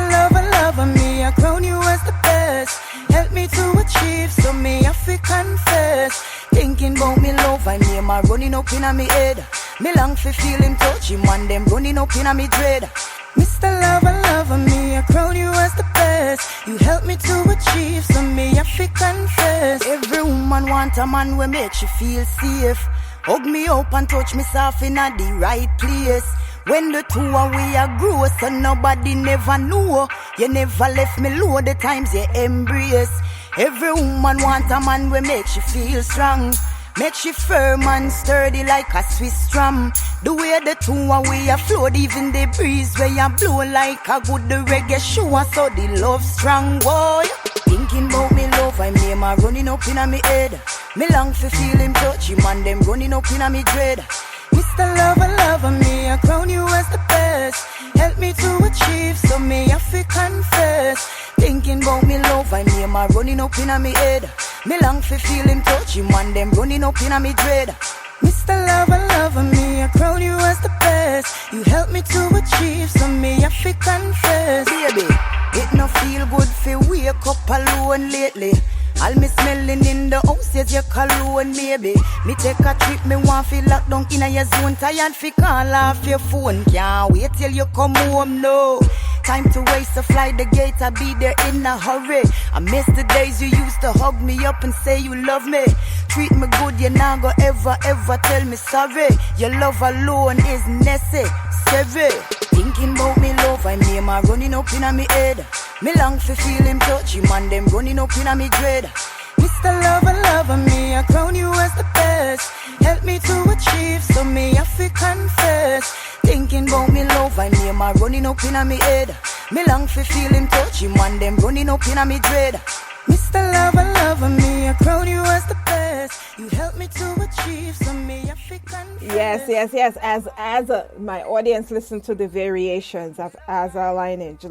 Lover, me, I crown you as the best. Help me to achieve, so me I fi confess. Thinking about me love, I name a running up in my head. Me long fi feel him touch him, and them running up in my dread. Mr. Lover, me, I crown you as the best. You help me to achieve, so me I fi confess. Every woman want a man who make she feel safe. Hug me up and touch me soft in a the right place. When the two of we are grow, so nobody never know. You never left me low the times you embrace. Every woman want a man who make she feel strong. Make she firm and sturdy like a Swiss drum. The way the two of we are float, even the breeze where you blow like a good reggae show. So the love strong, boy. Thinking about me love, I name a running up in my head. Me long for feel him touch him and them running up in my dread. Mr. Lover, me, I crown you as the best. Help me to achieve, so me I fi confess. Thinking about me love, I name a running up in my head. Me long for feel him touch him and them running up in my dread. Mr. Lover, me, I crown you as the best. You help me to achieve, so me I fi confess. Baby, it no feel good fi wake up alone lately. All me smelling in the house is your cologne, maybe. Me take a trip, me want feel locked down in your zone. Tired fi call off your phone. Can't wait till you come home, no. Time to waste, so fly the gate, I'll be there in a hurry. I miss the days you used to hug me up and say you love me. Treat me good, you not go ever tell me sorry. Your love alone is necessary. Thinking about me love, I name a running up in my head. Me long for feel him touch him and them running up in my dread. Mr. Lover, me, I crown you as the best. Help me to achieve, so me I fi confess. Thinking about me love, I name a running up in my head. Me long for feel him touch him and them running up in my dread. Mr. Lover, me, I crown you as the best. You help me to achieve, so me I fi confess. Yes. As my audience listen to the variations of Aza Lineage,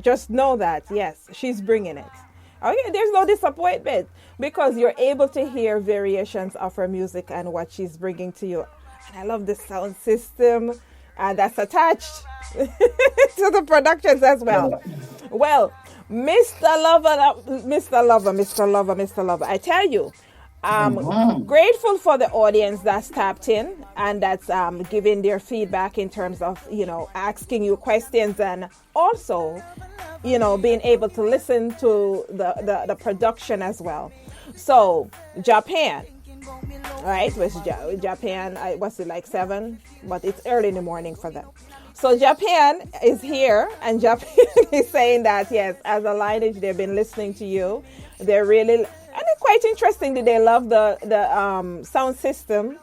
just know that, yes, she's bringing it. Okay, there's no disappointment because you're able to hear variations of her music and what she's bringing to you. And I love the sound system that's attached to the productions as well. Well, Mr. Lover, I tell you, I'm grateful for the audience that's tapped in and that's giving their feedback in terms of, asking you questions and also, being able to listen to the production as well. So, Japan. All right, Japan, what's it, like 7? But it's early in the morning for them. So Japan is here, and Japan is saying that, yes, as a lineage, they've been listening to you. They're really, and it's quite interesting that they love the sound system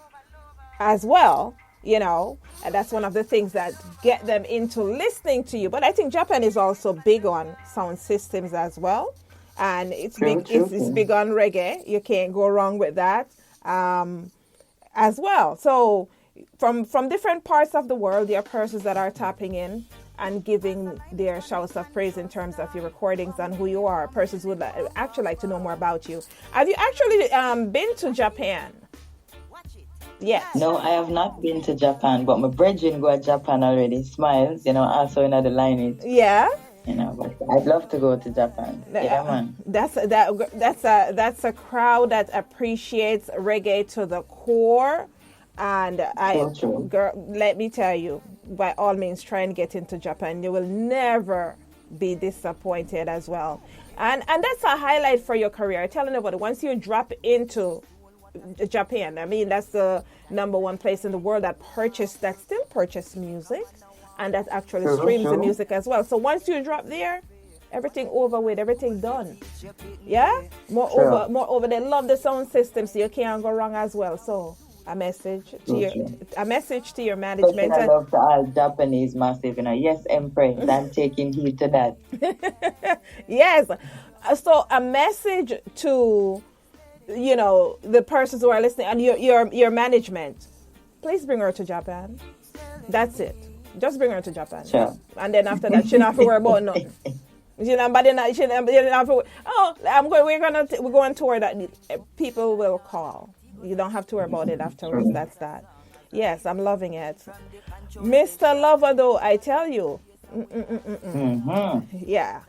as well, and that's one of the things that get them into listening to you. But I think Japan is also big on sound systems as well. And it's big on reggae. You can't go wrong with that as well. So from different parts of the world, there are persons that are tapping in and giving their shouts of praise in terms of your recordings and who you are. Persons would actually like to know more about you. Have you actually been to Japan? Yes. No, I have not been to Japan, but my brethren go to Japan already. Smiles, also in the lineage. Yeah. But I'd love to go to Japan. Yeah, man. That's a crowd that appreciates reggae to the core. And girl, let me tell you, by all means, try and get into Japan. You will never be disappointed as well. And that's a highlight for your career. Telling about it, once you drop into Japan, I mean, that's the number one place in the world that still purchase music, and that actually streams the music as well. So once you drop there, everything over with, everything done. Yeah? Moreover, they love the sound system, so you can't go wrong as well. So a message to your management. I love to all Japanese massive, Yes, Empress, I'm taking heed to that. Yes. So a message to the persons who are listening and your management. Please bring her to Japan. That's it. Just bring her to Japan. Sure. And then after that, she don't have to worry about nothing. But then she don't have to. We're going to where that people will call. You don't have to worry about it afterwards. Sure. That's that. Yes, I'm loving it, Mr. Lover. Though I tell you, yeah.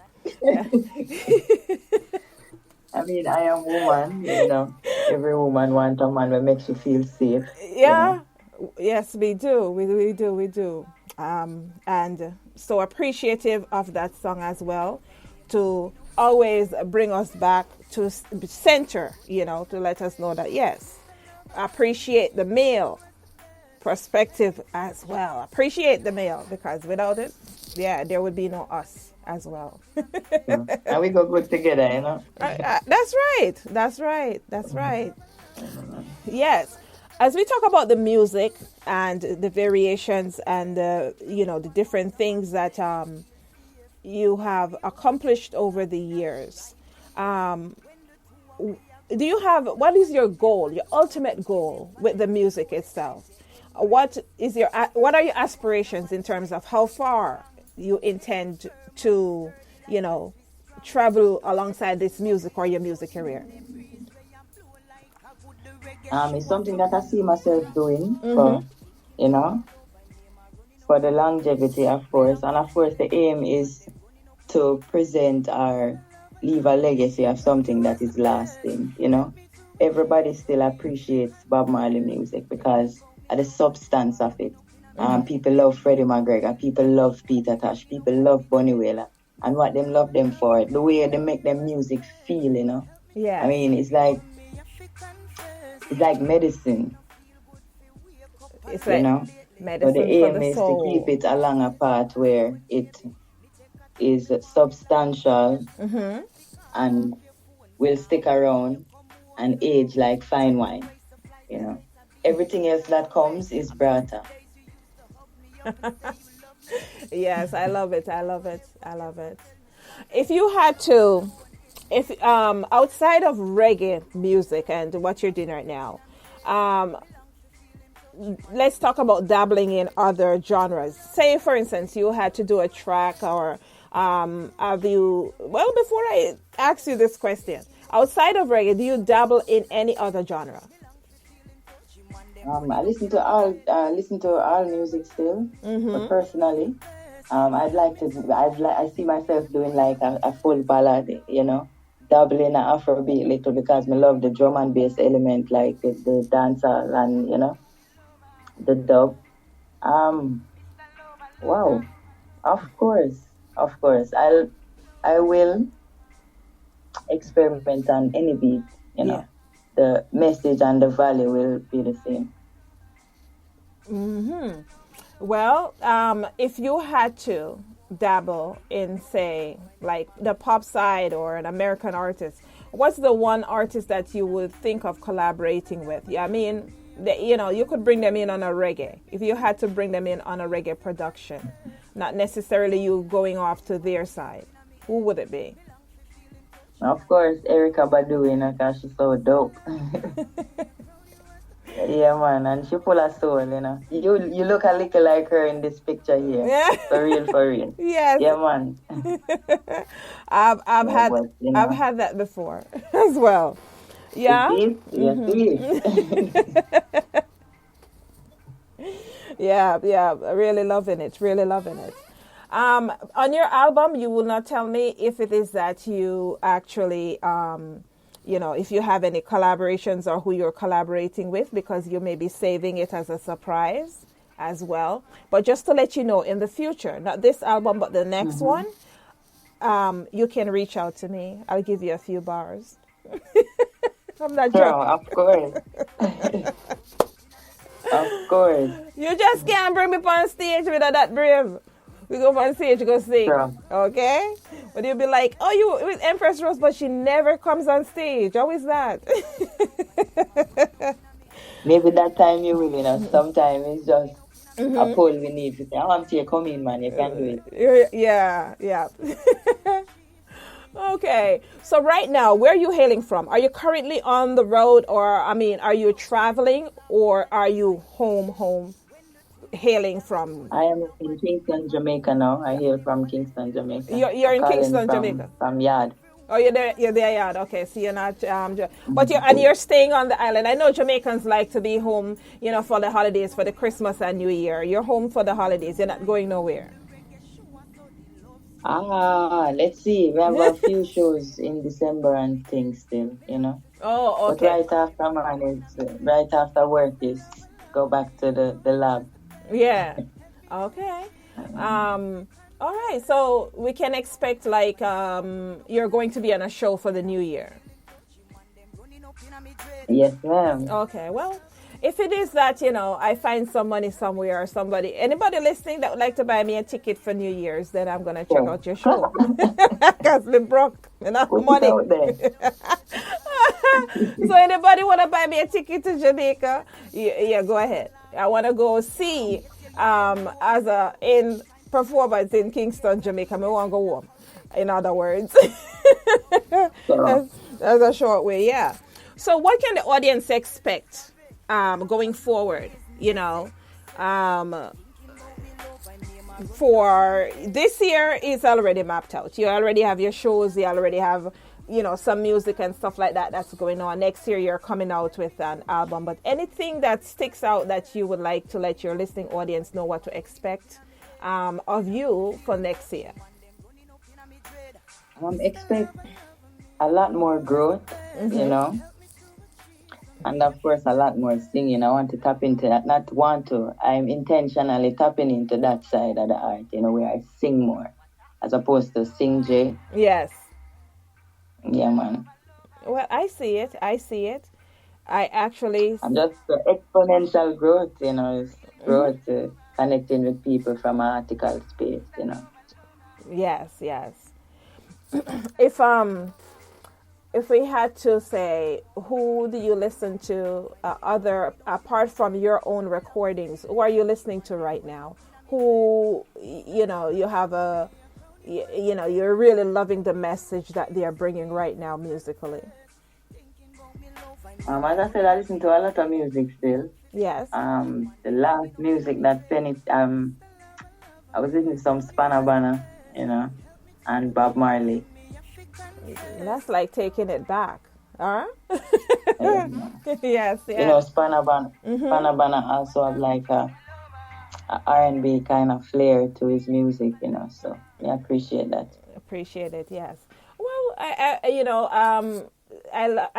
I mean, I am woman. Every woman wants a man that makes you feel safe. Yeah. Yes, we do. We do. And so appreciative of that song as well, to always bring us back to center, to let us know that, yes, appreciate the male perspective as well. Appreciate the male, because without it, there would be no us as well. And we go good together, That's right. Yes. As we talk about the music and the variations and the different things that you have accomplished over the years, what is your goal, your ultimate goal with the music itself? What are your aspirations in terms of how far you intend to, travel alongside this music or your music career? It's something that I see myself doing for the longevity, of course. And of course, the aim is to present or leave a legacy of something that is lasting, Everybody still appreciates Bob Marley music because of the substance of it. People love Freddie McGregor, people love Peter Tosh, people love Bunny Wailer. And what them love them for, the way they make their music feel, Yeah. I mean, it's like medicine. It's like medicine. So the aim is soul. to keep it along a path where it is substantial and will stick around and age like fine wine. Everything else that comes is brighter. Yes, I love it. If you had to, outside of reggae music and what you're doing right now, let's talk about dabbling in other genres. Say, for instance, you had to do a track, or before I ask you this question, outside of reggae, do you dabble in any other genre? I listen to all music still, but personally, I see myself doing like a full ballad, dabbling in Afrobeat little, because I love the drum and bass element, like the dancer and the dub. Wow, of course, I will experiment on any beat, The message and the value will be the same. Well, if you had to dabble in, say, like the pop side or an American artist, what's the one artist that you would think of collaborating with? I mean, you could bring them in on a reggae. If you had to bring them in on a reggae production, not necessarily you going off to their side, who would it be? Of course, Erykah Badu, because she's so dope. Yeah, man, and she full of soul, you know. You look a little like her in this picture here. Yeah. For real, for real. Yes. Yeah, man. I've Yeah, had but you I've know, had that before as well. it Yeah. is, yes, it is. Yeah, yeah, really loving it, really loving it. On your album, you will not tell me if it is that you actually, if you have any collaborations or who you're collaborating with, because you may be saving it as a surprise as well. But just to let you know, in the future, not this album, but the next one, you can reach out to me. I'll give you a few bars. I'm not Sure, joking. of course. Of course. You just can't bring me on stage without that brave. We go on stage, go sing. Sure. Okay? But you'll be like, oh, you with Empress Rose, but she never comes on stage. How is that? Maybe that time you will, you know. Sometimes it's just a pull we need to say, I want you to come in, man. You can do it. Yeah, yeah. Okay. So right now, where are you hailing from? Are you currently on the road, or, are you traveling, or are you home, hailing from? I am in Kingston, Jamaica now. I hail from Kingston, Jamaica. You're in Calling Kingston, Jamaica. From Yard. Oh, you're there, yeah. Okay, so you're not, but you're staying on the island. I know Jamaicans like to be home, for the holidays, for the Christmas and New Year. You're home for the holidays. You're not going nowhere. Let's see. We have a few shows in December and things still, you know. Oh, okay. But right after work is go back to the lab. Yeah. Okay. All right. So we can expect you're going to be on a show for the new year. Yes, ma'am. Okay. Well, if it is that, I find some money somewhere or anybody listening that would like to buy me a ticket for New Year's, then I'm going to check out your show. Because I'm broke. Enough money. Out there. So anybody want to buy me a ticket to Jamaica? Yeah, go ahead. I want to go see Aza in performance in Kingston, Jamaica. I want to go home. In other words. That's a short way, yeah. So what can the audience expect going forward, for this year is already mapped out. You already have your shows, you already have, some music and stuff like that that's going on. Next year you're coming out with an album, but anything that sticks out that you would like to let your listening audience know what to expect of you for next year? Expect a lot more growth, and of course a lot more singing. I want to tap into that. I'm intentionally tapping into that side of the art, where I sing more as opposed to sing J. Yes. Yeah, man. Well, I see it. I actually... And just the exponential growth, is growth, connecting with people from an article space, Yes. If we had to say, who do you listen to apart from your own recordings? Who are you listening to right now? Who, you have you're really loving the message that they are bringing right now musically? As I said, I listen to a lot of music still. Yes. The last music that finished, I was listening to some Spanner, and Bob Marley. That's like taking it back. Huh? Yes. Spanner also have like a R&B kind of flair to his music, so I appreciate that. Appreciate it, yes. Well, I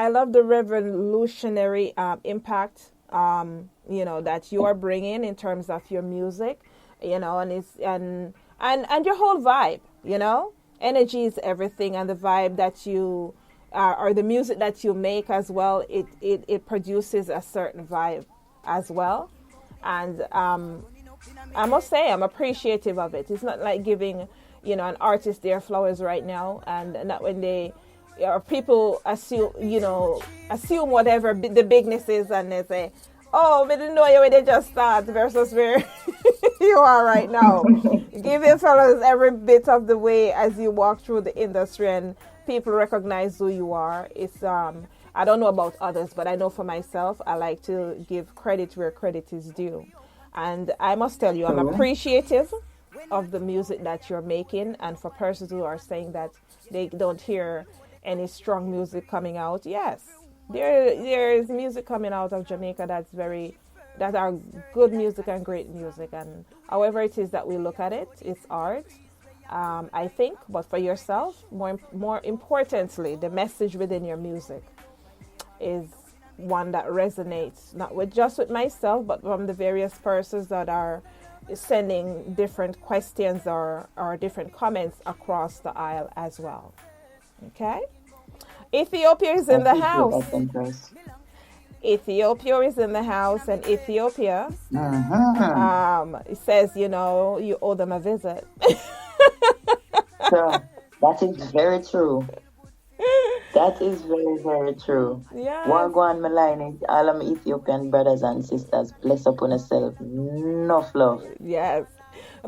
love the revolutionary impact, that you are bringing in terms of your music, and it's and your whole vibe, Energy is everything, and the vibe that you or the music that you make as well, it produces a certain vibe as well. And I must say I'm appreciative of it. It's not like giving an artist their flowers right now, and not when they or people assume whatever the bigness is, and they say, oh, we didn't know you when they just start, versus where you are right now. Give your fellas every bit of the way as you walk through the industry and people recognize who you are. It's I don't know about others, but I know for myself, I like to give credit where credit is due. And I must tell you, I'm appreciative of the music that you're making. And for persons who are saying that they don't hear any strong music coming out, yes, there is music coming out of Jamaica that are good music and great music. And however it is that we look at it, it's art. I think, but for yourself, more importantly, the message within your music is one that resonates not with just with myself, but from the various persons that are sending different questions or different comments across the aisle as well. Okay, Ethiopia is in the house. Ethiopia is in the house, and Ethiopia it says, you owe them a visit. So that is very true. That is very, very true. Yeah. Wagwan Lineage, all of my Ethiopian brothers and sisters, bless upon yourself. Enough love. Yes.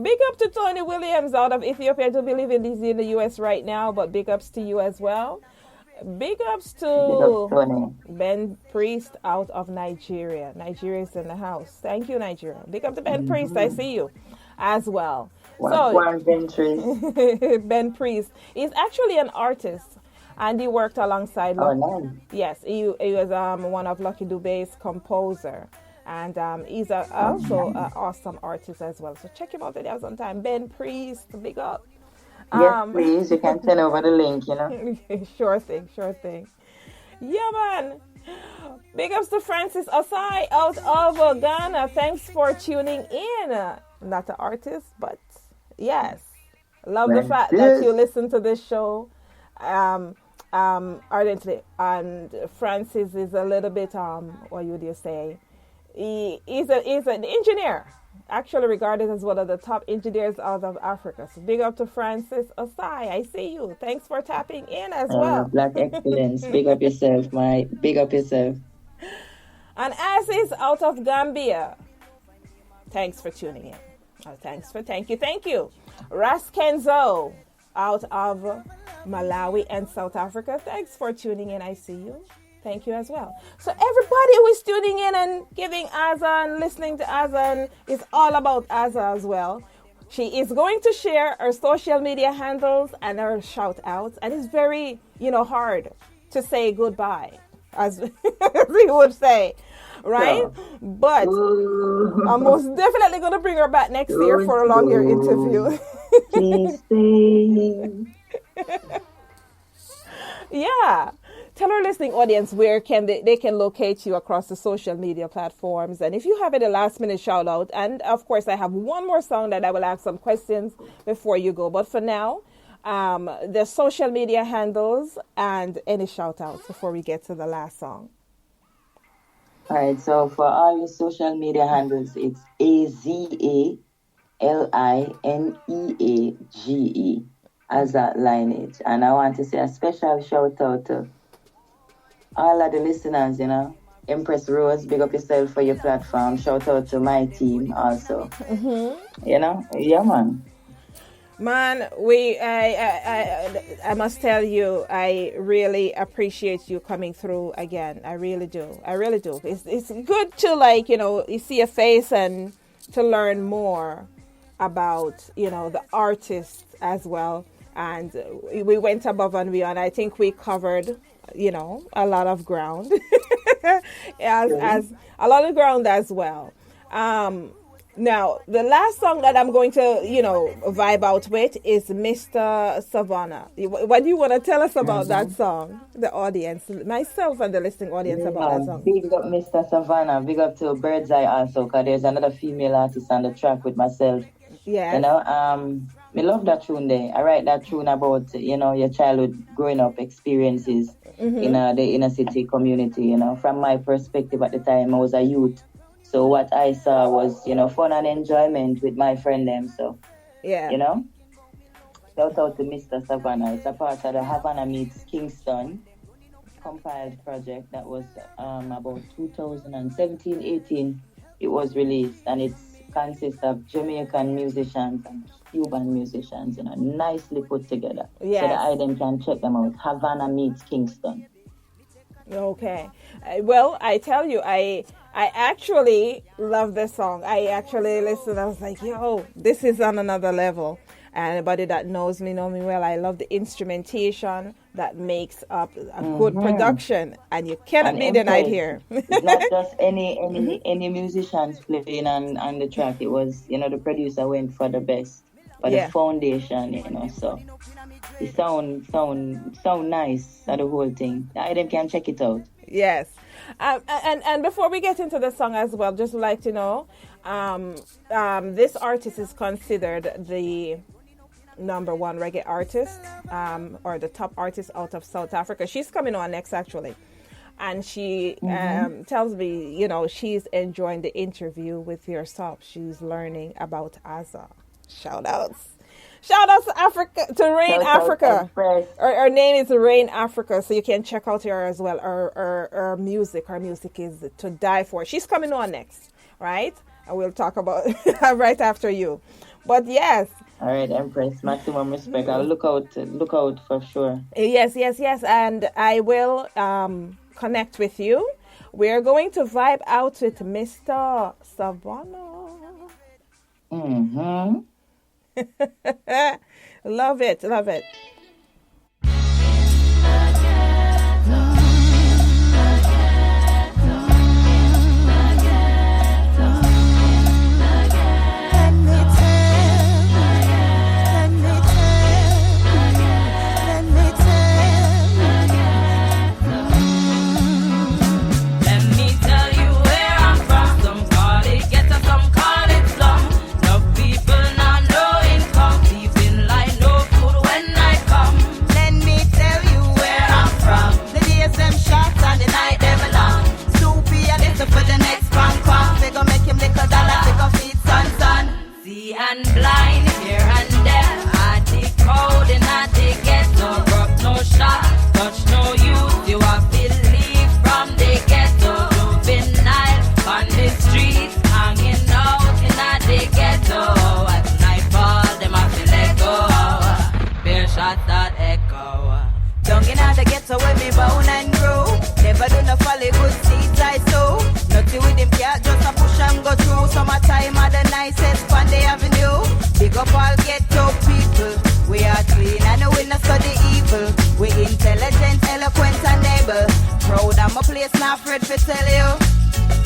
Big up to Tony Williams out of Ethiopia. I do believe he's in the US right now, but big ups to you as well. Big ups to Ben Priest out of Nigeria. Nigeria is in the house. Thank you, Nigeria. Big up to Ben Priest. I see you as well. Ben Priest. Ben Priest. He's actually an artist. And he worked alongside. Nice. Yes, he was one of Lucky Dube's composer, and he's also an awesome artist as well. So check him out there sometime. Ben Priest, big up. Yes, please. You can send over the link. Sure thing. Yeah, man. Big ups to Francis Osai out of Ghana. Thanks for tuning in. Not an artist, but yes, love the fact that you listen to this show. Ardently, and Francis is a little bit what would you say, he's an engineer, actually regarded as one of the top engineers out of Africa. So big up to Francis Osai. I see you. Thanks for tapping in as well. Black excellence. Big up yourself, big up yourself. And as is out of Gambia, thanks for tuning in. Thank you Ras Kenzo out of Malawi and South Africa. Thanks for tuning in. I see you. Thank you as well. So everybody who is tuning in and giving Aza and listening to Aza, and it's all about Aza as well. She is going to share her social media handles and her shout outs. And it's very, hard to say goodbye, as we would say. Right? But I'm most definitely going to bring her back next year for a longer interview. Please stay. Yeah. Tell our listening audience where they can locate you across the social media platforms. And if you have any last minute shout out, and of course I have one more song that I will ask some questions before you go. But for now, the social media handles and any shout outs before we get to the last song. All right, so for all your social media handles, it's AZA Lineage, Aza Lineage. And I want to say a special shout out to all of the listeners, Empress Rose, big up yourself for your platform. Shout out to my team also. Yeah, man. Man, I must tell you, I really appreciate you coming through again. I really do. It's good to you see a face and to learn more about, the artist as well. And we went above and beyond. I think we covered, a lot of ground, as a lot of ground as well. Now, the last song that I'm going to, vibe out with is Mr. Savannah. What do you want to tell us about that song? The audience, myself and the listening audience about that song. Big up Mr. Savannah. Big up to Bird's Eye also, because there's another female artist on the track with myself. Yeah. I love that tune there. I write that tune about, your childhood growing up experiences in the inner city community, From my perspective at the time, I was a youth. So what I saw was, fun and enjoyment with my friend them. So, yeah. Shout out to Mr. Savannah. It's a part of the Havana Meets Kingston compiled project that was about 2017-18. It was released, and it consists of Jamaican musicians and Cuban musicians, nicely put together. Yes. So that I then can check them out. Havana Meets Kingston. Okay. Well, I tell you, I actually love this song. I actually listened. I was like, yo, this is on another level. Anybody that knows me know me well. I love the instrumentation that makes up a good production, and you cannot And be denied Empress, here. it's not just any musicians playing on the track. It was, the producer went for the best, for the Yeah. foundation, so it sound nice, the whole thing. I them can check it out. Yes. And before we get into the song as well, just would like to know, this artist is considered the number one reggae artist, or the top artist out of South Africa. She's coming on next, actually. And she tells me, she's enjoying the interview with yourself. She's learning about Aza. Shout outs. Shout out to Africa, to Rain Africa. Her name is Rain Africa, so you can check out her as well. Her music. Her music is to die for. She's coming on next, right? And we'll talk about right after you. But yes. All right, Empress, maximum respect. I'll look out for sure. Yes. And I will connect with you. We're going to vibe out with Mr. Savannah. Mm-hmm. Love it. And blind here and there, I decode and I get no rock, no shot, touch no youth. You are believe from the ghetto, juvenile on the street, hanging out in the ghetto. At nightfall, them have to let go. Bear shot that echo. Down in the ghetto where me born and grow. Never do no folly good seeds I sow. Nothing with them cat, just a push and go through. Summertime are the nicest on the avenue. Big up all ghetto people. We are clean and we not study evil. We intelligent, eloquent and able. Proud of my place, not afraid to tell you.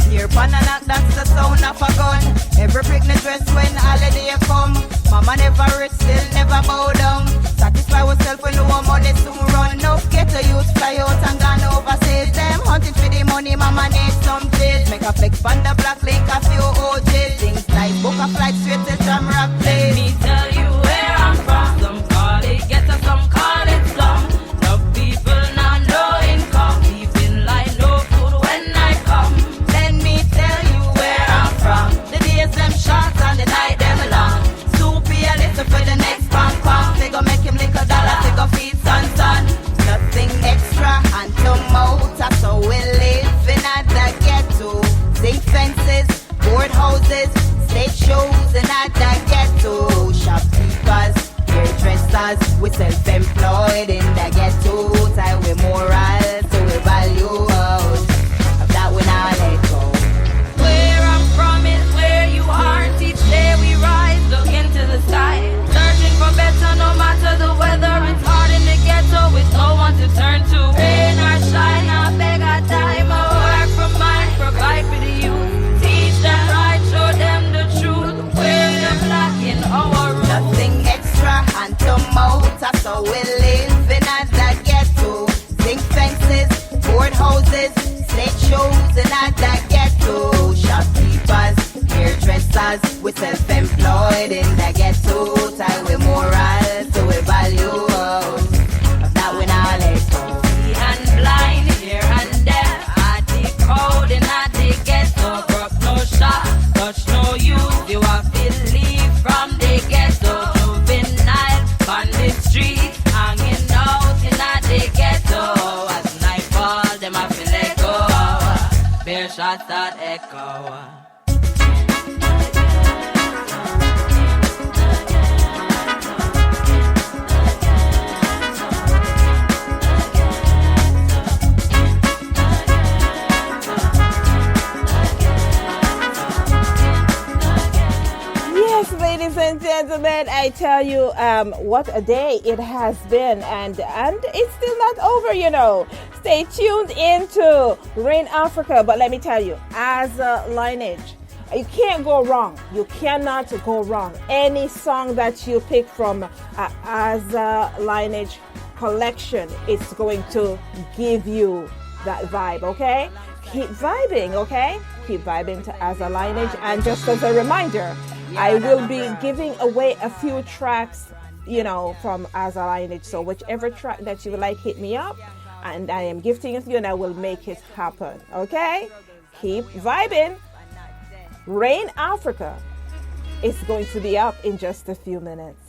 Here pan and knock, that's the sound of a gun. Every pregnant dress when holiday come. Mama never rich, still never bow down. Satisfy ourselves when no money soon run. No ghetto youth fly out and gone overseas. Them hunting for the money, mama need some days. Make a flex on the black link, a few OJs. Things like book a flight straight to Jamrock Let Place. me tell you where I'm from. Some call it ghetto, some call it slum. No people, now no income. Even like no food when I come. Let me tell you where I'm from. The days them short and the night them long. Soupy a little for the next pang pang. They go make him lick a dollar, they go feed son. Nothing extra and to motor, so we live in at the ghetto. Zinc fences, board houses, stage shows and at the ghetto. Shopkeepers, hairdressers, we self-employed in the ghetto. Tie we moral, so we value out. Of that we not let go. Where I'm from is where you are. Each day we rise, look into the sky. Searching for better no matter the weather. It's hard in the ghetto with no one to turn to. Rain or shine, I beg I die. My work for mine, provide for the youth. Teach them right, show them the truth. We're the black in our room. Nothing extra and to motor, so we live in at the ghetto. Zinc fences, board houses, stage shows in at the ghetto. Shopkeepers, hairdressers, we self-employed in the ghetto. Tie we moral, so we value out. Of that we not let go. And blind here and there, I decode and I get no rock, no shot, touch no youth. You are believe from the ghetto, juvenile on the street, hanging out in the ghetto. As nightfall, them have to let go. Bear shot that echo. I tell you, what a day it has been, and it's still not over, you know. Stay tuned into Rain Africa, but let me tell you, Aza Lineage, you can't go wrong. You cannot go wrong. Any song that you pick from Aza Lineage collection, it's going to give you that vibe, okay? Keep vibing, okay? Keep vibing to Aza Lineage. And just as a reminder, I will be giving away a few tracks, you know, from Aza Lineage. So whichever track that you would like, hit me up. And I am gifting it to you and I will make it happen, okay? Keep vibing. Rain Africa is going to be up in just a few minutes.